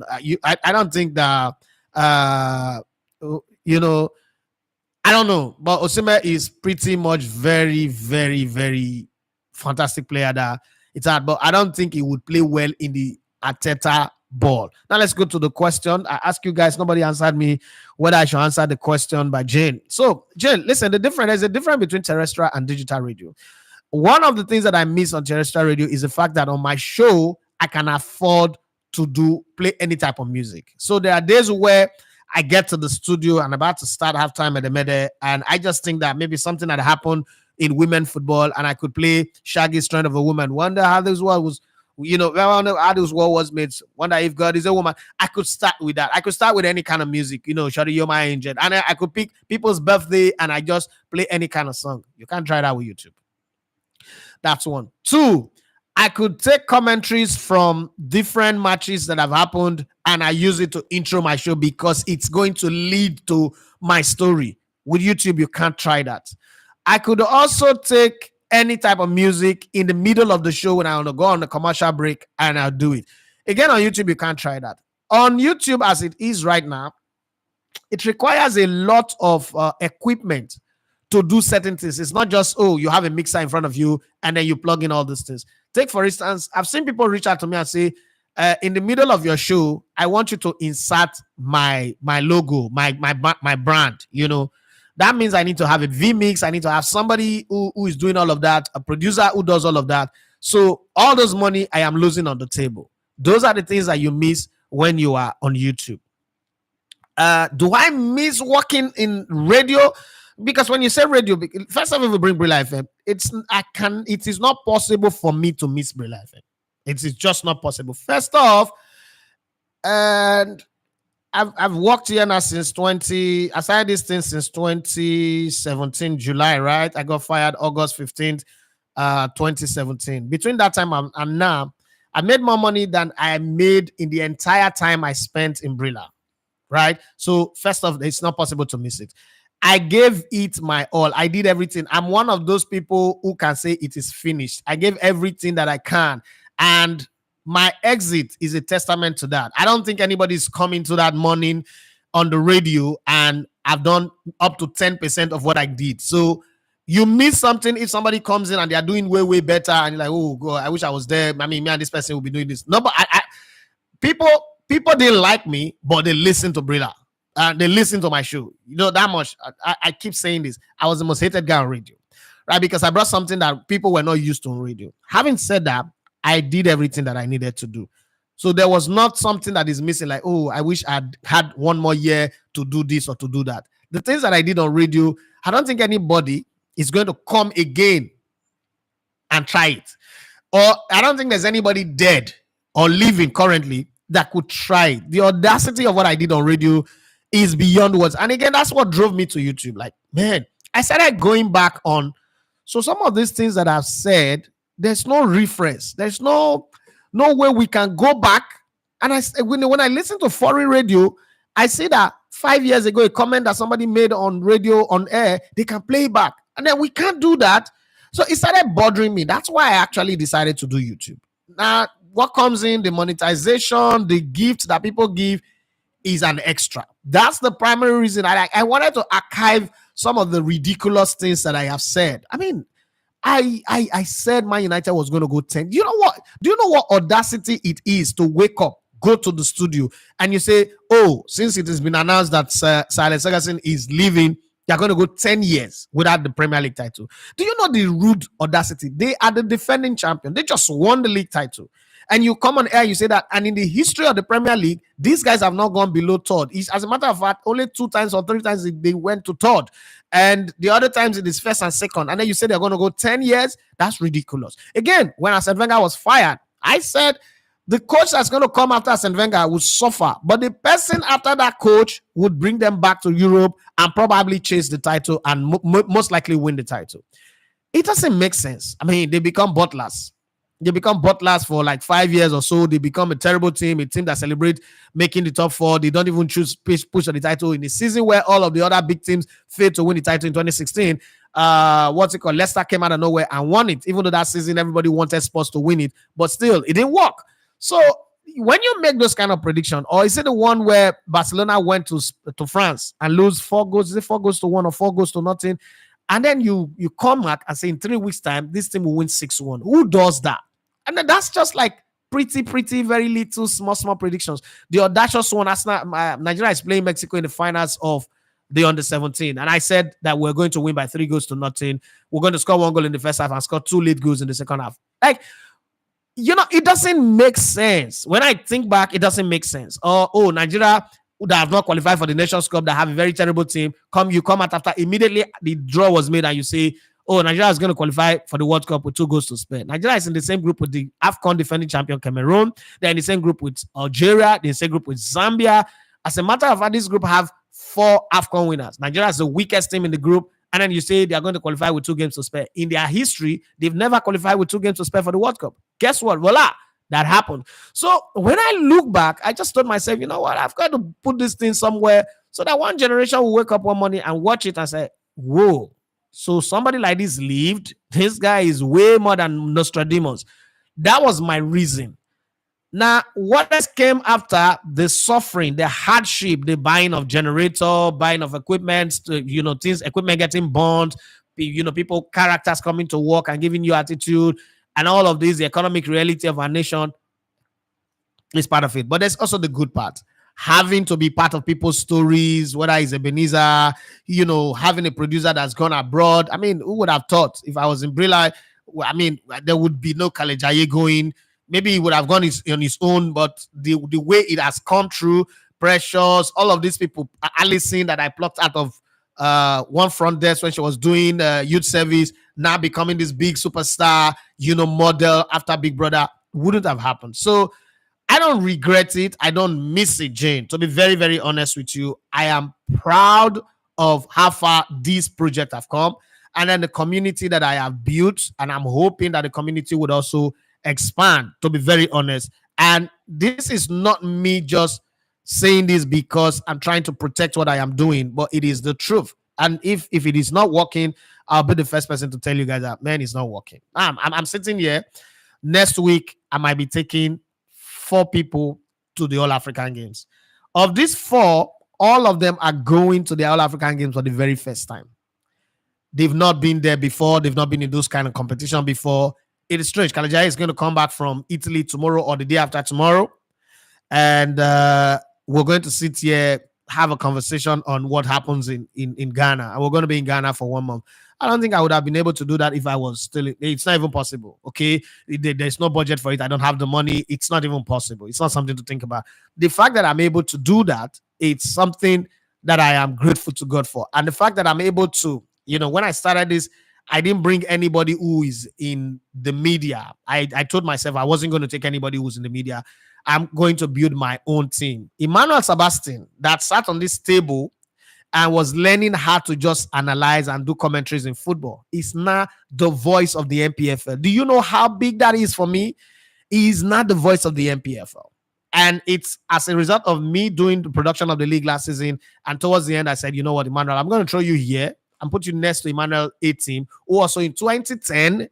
I don't think that, I don't know. But Osimhen is pretty much very, very, very fantastic player that it's hard. But I don't think he would play well in the Arteta ball. Now let's go to the question. I asked you guys, nobody answered me whether I should answer the question by Jane. So, Jane, listen, there's a difference between terrestrial and digital radio. One of the things that I miss on terrestrial radio is the fact that on my show, I can afford to play any type of music. So there are days where I get to the studio and about to start halftime at the Mede, and I just think that maybe something had happened in women football, and I could play Shaggy Strength of a Woman. Wonder how this world was, wonder how this world was made. Wonder if God is a woman. I could start with that. I could start with any kind of music, Shawty, You're My Angel. And I could pick people's birthday and I just play any kind of song. You can't try that with YouTube. That's one. Two, I could take commentaries from different matches that have happened and I use it to intro my show because it's going to lead to my story. With YouTube, you can't try that. I could also take any type of music in the middle of the show when I want to go on a commercial break and I'll do it. Again, on YouTube, you can't try that. On YouTube, as it is right now, it requires a lot of equipment to do certain things. It's not just, you have a mixer in front of you and then you plug in all these things. Take, for instance, I've seen people reach out to me and say, in the middle of your show, I want you to insert my logo, my brand, That means I need to have a vmix. I need to have somebody who is doing all of that, a producer who does all of that. So all those money I am losing on the table. Those are the things that you miss when you are on YouTube. Do I miss working in radio? Because when you say radio, first of all, we bring Brilla FM. It is not possible for me to miss Brilla FM. It is just not possible. First off, and I've worked here now since I started this thing since 2017, July, right? I got fired August 15th, 2017. Between that time and now, I made more money than I made in the entire time I spent in Brilla, right? So first off, it's not possible to miss it. I gave it my all. I did everything. I'm one of those people who can say it is finished. I gave everything that I can. And my exit is a testament to that. I don't think anybody's coming to that morning on the radio and I've done up to 10% of what I did. So you miss something if somebody comes in and they're doing way, way better and you're like, oh, God, I wish I was there. I mean, me and this person will be doing this. No, but people didn't like me, but they listened to Brilla. They listen to my show. That much. I keep saying this. I was the most hated guy on radio, right? Because I brought something that people were not used to on radio. Having said that, I did everything that I needed to do. So there was not something that is missing, like, oh, I wish I'd had one more year to do this or to do that. The things that I did on radio, I don't think anybody is going to come again and try it. Or I don't think there's anybody dead or living currently that could try it. The audacity of what I did on radio is beyond words. And again, that's what drove me to YouTube. Like, man, I started going back on. So some of these things that I've said, there's no reference. There's no way we can go back. And when I listen to foreign radio, I see that 5 years ago, a comment that somebody made on radio, on air, they can play back. And then we can't do that. So it started bothering me. That's why I actually decided to do YouTube. Now, what comes in, the monetization, the gift that people give, is an extra. That's the primary reason I wanted to archive some of the ridiculous things that I have said. I mean, I said Man United was going to go 10. Do you know what audacity it is to wake up, go to the studio, and you say, oh, since it has been announced that Sir Alex Ferguson is leaving, they're going to go 10 years without the Premier League title. Do you know the rude audacity? They are the defending champion. They just won the league title. And you come on air, you say that, and in the history of the Premier League, these guys have not gone below third. As a matter of fact, only 2 times or 3 times they went to third. And the other times it is first and second. And then you say they're going to go 10 years. That's ridiculous. Again, when Arsene Wenger was fired, I said the coach that's going to come after Arsene Wenger would suffer. But the person after that coach would bring them back to Europe and probably chase the title and most likely win the title. It doesn't make sense. I mean, they become butlers. They become butlers for like 5 years or so. They become a terrible team, a team that celebrates making the top 4. They don't even choose push on the title in the season where all of the other big teams failed to win the title in 2016. Leicester came out of nowhere and won it, even though that season everybody wanted Spurs to win it, but still it didn't work. So when you make those kind of prediction, or is it the one where Barcelona went to France and lose 4 goals? Is it 4 goals to 1 or 4 goals to nothing? And then you come back and say in 3 weeks' time, this team will win 6-1. Who does that? And then that's just like pretty, very little, small predictions. The audacious one, Nigeria is playing Mexico in the finals of the under-17. And I said that we're going to win by 3-0. We're going to score 1 goal in the first half and score 2 late goals in the second half. Like, it doesn't make sense. When I think back, it doesn't make sense. Nigeria that have not qualified for the Nations Cup, that have a very terrible team, you come out after immediately the draw was made and you say, Nigeria is going to qualify for the World Cup with 2 goals to spare. Nigeria is in the same group with the AFCON defending champion Cameroon. They're in the same group with Algeria. They're in the same group with Zambia. As a matter of fact, this group have 4 AFCON winners. Nigeria is the weakest team in the group. And then you say they are going to qualify with 2 games to spare. In their history, they've never qualified with 2 games to spare for the World Cup. Guess what? Voila, that happened. So when I look back, I just told myself, you know what? I've got to put this thing somewhere so that one generation will wake up one morning and watch it and say, whoa. So somebody like this lived. This guy is way more than Nostradamus. That was my reason. Now, what else came after the suffering, the hardship, the buying of generator, buying of equipment, equipment getting burned, people, characters coming to work and giving you attitude, and all of this, the economic reality of our nation is part of it. But there's also the good part. Having to be part of people's stories, whether it's Ebenezer, having a producer that's gone abroad. I mean, who would have thought if I was in Brilla, there would be no Kalejaye going. Maybe he would have gone on his own, but the way it has come through, Precious, all of these people, Allison that I plucked out of one front desk when she was doing youth service, now becoming this big superstar, model after Big Brother, wouldn't have happened. So I don't regret it. I don't miss it, Jane. To be very, very honest with you, I am proud of how far this project have come and then the community that I have built. And I'm hoping that the community would also expand, to be very honest. And this is not me just saying this because I'm trying to protect what I am doing, but it is the truth. And if it is not working, I'll be the first person to tell you guys that, man, it's not working. I'm sitting here. Next week, I might be taking 4 people to the All African Games. Of these 4, all of them are going to the All African Games for the very first time. They've not been there before. They've not been in those kind of competition before. It is strange. Kalejaye is going to come back from Italy tomorrow or the day after tomorrow. And we're going to sit here, have a conversation on what happens in Ghana. And we're going to be in Ghana for 1 month. I don't think I would have been able to do that if I was still. It's not even possible. Okay. There's no budget for it. I don't have the money. It's not even possible. It's not something to think about. The fact that I'm able to do that, it's something that I am grateful to God for. And the fact that I'm able to, when I started this, I didn't bring anybody who is in the media. I told myself I wasn't going to take anybody who's in the media. I'm going to build my own team. Emmanuel Sebastian, that sat on this table and was learning how to just analyze and do commentaries in football, is now the voice of the MPFL. Do you know how big that is for me? He is not the voice of the MPFL. And it's as a result of me doing the production of the league last season. And towards the end, I said, you know what, Emmanuel, I'm going to throw you here and put you next to Emmanuel A team, who also in 2010,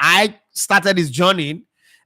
I started his journey.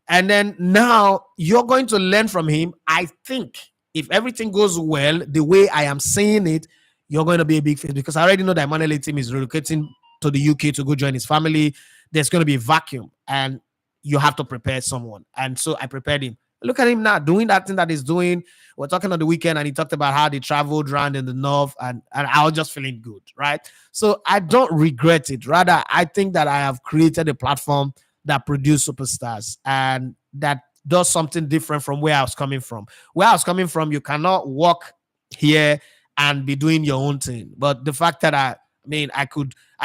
And then now you're going to learn from him. I think if everything goes well, the way I am saying it, you're going to be a big fan, because I already know that Emmanuel A team is relocating to the UK to go join his family. There's going to be a vacuum and you have to prepare someone. And so I prepared him. Look at him now doing that thing that he's doing. We're talking on the weekend and he talked about how they traveled around in the north and I was just feeling good, right? So I don't regret it. Rather, I think that I have created a platform that produces superstars and that does something different from where I was coming from. Where I was coming from, you cannot walk here and be doing your own thing. But the fact that I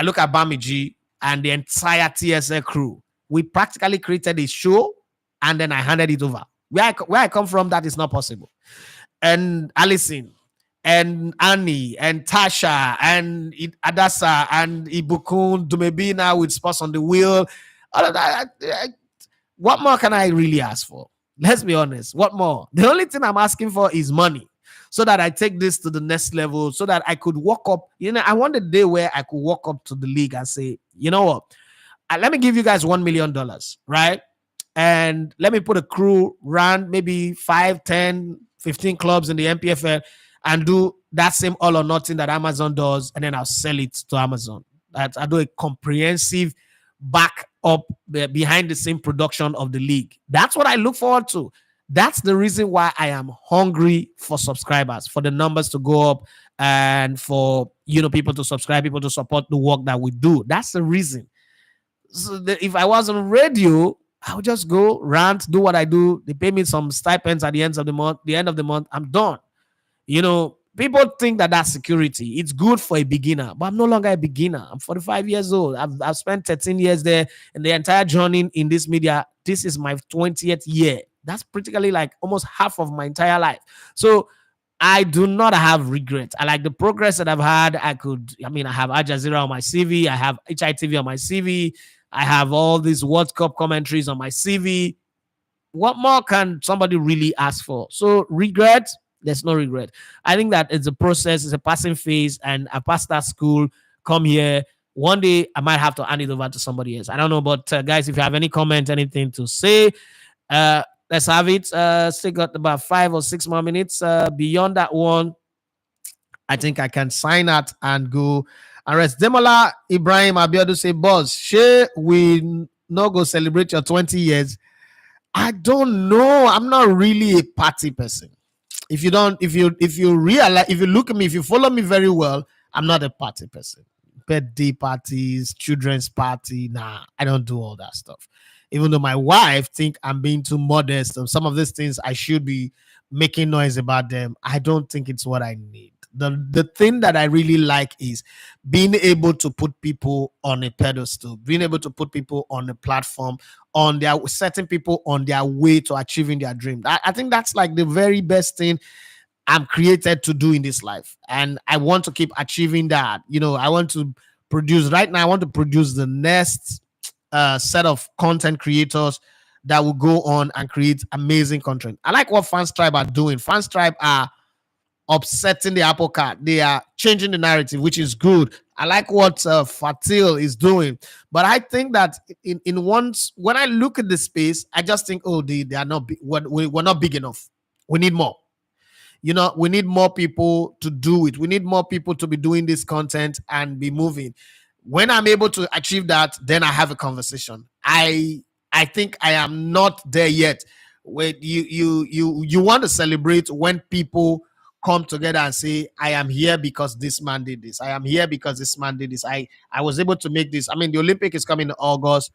look at Bamiji and the entire TSA crew, we practically created a show and then I handed it over. Where I come from, that is not possible. And Allison and Annie and Tasha and Adasa and Ibukun Dumebina with Sports on the Wheel. All of that. What more can I really ask for? Let's be honest. What more? The only thing I'm asking for is money, so that I take this to the next level, so that I could walk up. I want a day where I could walk up to the league and say, you know what? Let me give you guys $1 million, right? And let me put a crew around maybe 5, 10, 15 clubs in the MPFL and do that same all or nothing that Amazon does. And then I'll sell it to Amazon. I do a comprehensive back up behind the scene production of the league. That's what I look forward to. That's the reason why I am hungry for subscribers, for the numbers to go up, and for people to subscribe, people to support the work that we do. That's the reason. So if I was on radio, I would just go rant, do what I do. They pay me some stipends at the end of the month. The end of the month, I'm done. People think that that's security. It's good for a beginner, but I'm no longer a beginner. I'm 45 years old. I've spent 13 years there, and the entire journey in this media, this is my 20th year. That's practically like almost half of my entire life. So I do not have regrets. I like the progress that I've had. I have Al Jazeera on my CV. I have HITV on my CV. I have all these World Cup commentaries on my CV. What more can somebody really ask for? So regret, there's no regret. I think that it's a process, it's a passing phase, and I passed that school, come here. One day I might have to hand it over to somebody else. I don't know, but guys, if you have any comment, anything to say, let's have it. Still got about 5 or 6 more minutes. Beyond that one, I think I can sign out and go and rest. Demola Ibrahim Abiodun say, boss, shey we no go celebrate your 20 years. I don't know. I'm not really a party person. If you realize, if you look at me, if you follow me very well, I'm not a party person. Birthday parties, children's party, nah, I don't do all that stuff. Even though my wife think I'm being too modest and some of these things I should be making noise about them, I don't think it's what I need. The thing that I really like is being able to put people on a pedestal, being able to put people on a platform, on their setting people on their way to achieving their dream. I think that's like the very best thing I'm created to do in this life. And I want to keep achieving that. I want to produce right now, I want to produce the next set of content creators that will go on and create amazing content. I like what Fans Tribe are doing. Fans Tribe are upsetting the apple cart. They are changing the narrative, which is good. I like what Fatil is doing, but I think that in once when I look at the space, I just think, oh, they are not we're not big enough. We need more. We need more people to do it. We need more people to be doing this content and be moving. When I'm able to achieve that, then I have a conversation. I think I am not there yet. Where you want to celebrate when people come together and say, I am here because this man did this. I am here because this man did this. I was able to make this. I mean, the Olympic is coming in August.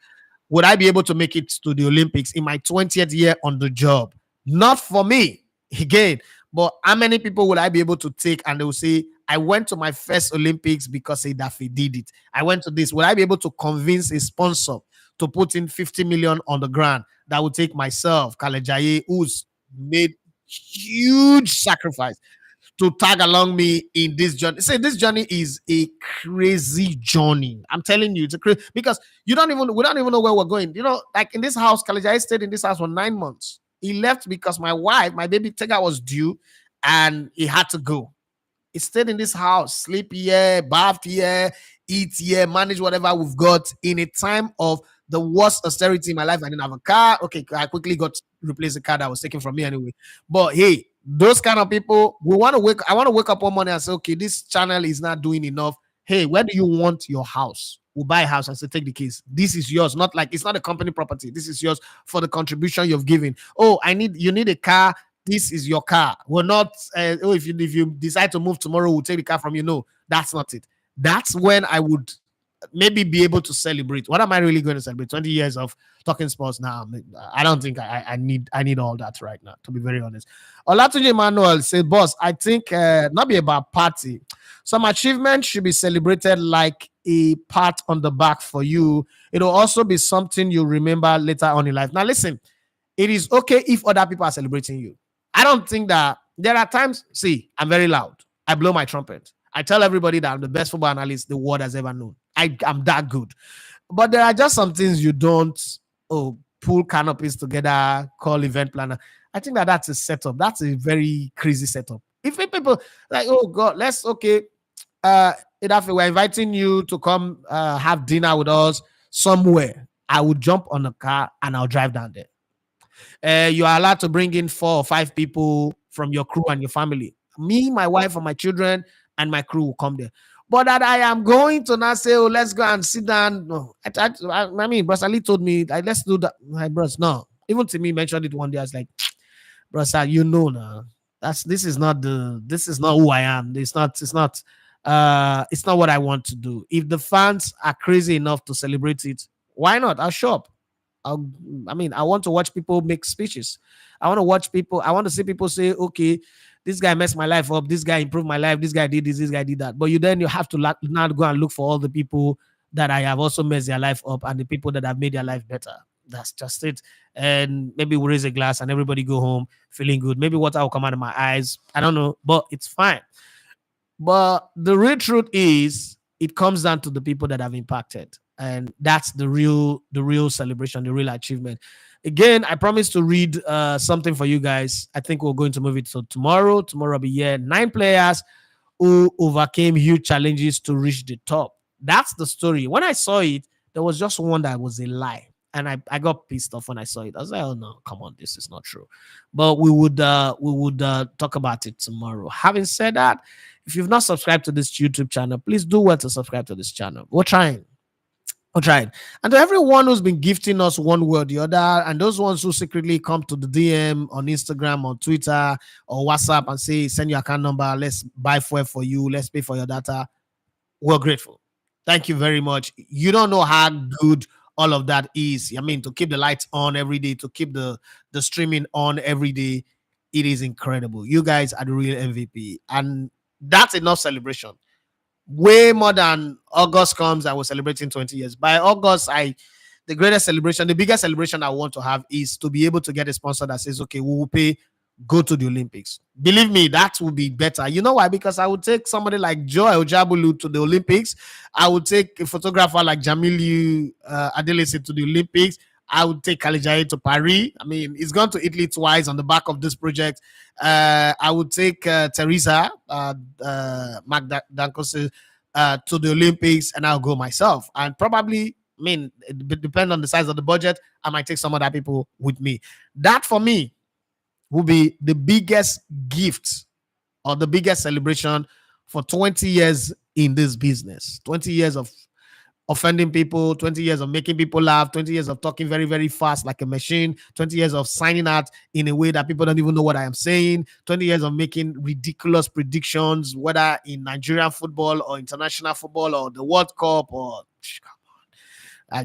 Would I be able to make it to the Olympics in my 20th year on the job? Not for me, again. But how many people would I be able to take and they will say, I went to my first Olympics because Daffy did it. I went to this. Would I be able to convince a sponsor to put in 50 million on the ground that would take myself, Kalejaye, who's made huge sacrifice to tag along me in this journey? Say this journey is a crazy journey. I'm telling you, it's a crazy because we don't even know where we're going. Like in this house, Kalejaye stayed in this house for 9 months. He left because my baby Tega was due and he had to go. He stayed in this house, sleep here, bath here, eat here, manage whatever we've got in a time of the worst austerity in my life. I didn't have a car. Okay, I quickly got to replace the car that was taken from me anyway. But hey, those kind of people, I want to wake up one morning and say, okay, this channel is not doing enough. Hey, where do you want your house? We'll buy a house and say, take the keys. This is yours. Not like it's not a company property. This is yours for the contribution you've given. Oh, you need a car. This is your car. We're not, if you decide to move tomorrow, we'll take the car from you. No, that's not it. That's when I would maybe be able to celebrate. What am I really going to celebrate? 20 years of talking sports now. I don't think I need all that right now, to be very honest. Olatunji Emmanuel said, boss, I think not be about party. Some achievement should be celebrated like a pat on the back for you. It'll also be something you remember later on in life. Now, listen, it is okay if other people are celebrating you. I don't think that there are times, see, I'm very loud. I blow my trumpet. I tell everybody that I'm the best football analyst the world has ever known. I'm that good. But there are just some things you don't pull canopies together, call event planner. I think that's a setup. That's a very crazy setup. If people like, oh God, we're inviting you to come have dinner with us somewhere, I would jump on a car and I'll drive down there. You are allowed to bring in 4 or 5 people from your crew and your family. Me, my wife, and my children, and my crew will come there. But that I am going to now say, oh, let's go and sit down. No, I mean, Bros Ali told me, like, let's do that. My bros, no. Even to me mentioned it one day. I was like, bros, you know now. This is not who I am. It's not what I want to do. If the fans are crazy enough to celebrate it, why not? I'll show up. I want to watch people make speeches. I want to see people say, okay, this guy messed my life up. This guy improved my life. This guy did this. This guy did that. But you have to now go and look for all the people that I have also messed their life up and the people that have made their life better. That's just it. And maybe we raise a glass and everybody go home feeling good. Maybe water will come out of my eyes. I don't know, but it's fine. But the real truth is, it comes down to the people that have impacted, and that's the real celebration, the real achievement. Again, I promise to read something for you guys. I think we're going to move it to tomorrow. Tomorrow will be here. 9 players who overcame huge challenges to reach the top. That's the story. When I saw it, there was just one that was a lie. And I got pissed off when I saw it. I was like, oh no, come on, this is not true. But we would talk about it tomorrow. Having said that, if you've not subscribed to this YouTube channel, please do well to subscribe to this channel. We're trying. We're trying. And to everyone who's been gifting us one way or the other, and those ones who secretly come to the DM on Instagram or Twitter or WhatsApp and say, send your account number, let's buy fuel for you, let's pay for your data, we're grateful. Thank you very much. You don't know how good all of that is. I mean, to keep the lights on every day, to keep the streaming on every day, it is incredible. You guys are the real MVP. And that's enough celebration. Way more than August comes, I was celebrating 20 years. By August, the greatest celebration, the biggest celebration I want to have is to be able to get a sponsor that says, okay, we will pay, go to the Olympics. Believe me, that will be better. You know why? Because I would take somebody like Joe Ojabulu to the Olympics. I would take a photographer like Jamilu Adelese to the Olympics. I would take Kalijaye to Paris. I mean, he's gone to Italy twice on the back of this project. I would take Teresa Magdankose to the Olympics, and I'll go myself. And probably, I mean, it depends on the size of the budget. I might take some other people with me. That for me will be the biggest gift or the biggest celebration for 20 years in this business. 20 years of offending people, 20 years of making people laugh, 20 years of talking very, very fast like a machine, 20 years of signing out in a way that people don't even know what I am saying, 20 years of making ridiculous predictions, whether in Nigerian football or international football or the World Cup or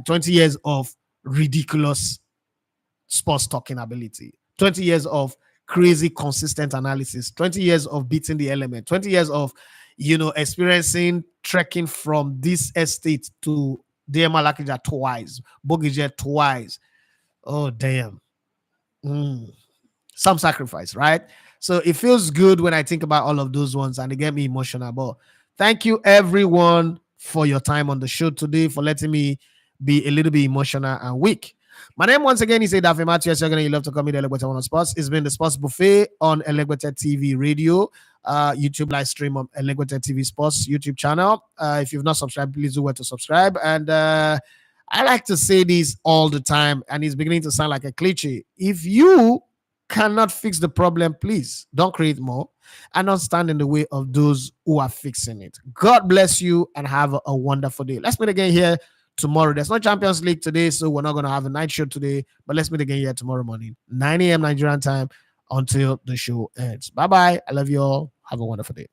20 years of ridiculous sports talking ability, 20 years of crazy consistent analysis, 20 years of beating the element, 20 years of experiencing trekking from this estate to Malakija twice, Bogije twice. Oh damn. Some sacrifice, right? So it feels good when I think about all of those ones and they get me emotional. But thank you everyone for your time on the show today, for letting me be a little bit emotional and weak. My name once again is Edafe Matthews. You love to call me the Elegbete One on Sports. It's been the Sports Buffet on Elegbete TV Radio, YouTube live stream on Elegbete TV Sports YouTube channel. If you've not subscribed, please do well to subscribe. And I like to say this all the time, and it's beginning to sound like a cliche. If you cannot fix the problem, please don't create more and not stand in the way of those who are fixing it. God bless you and have a wonderful day. Let's meet again here tomorrow. There's no Champions League today, so we're not going to have a night show today, but let's meet again here tomorrow morning, 9 a.m. Nigerian time, until the show ends. Bye-bye. I love you all. Have a wonderful day.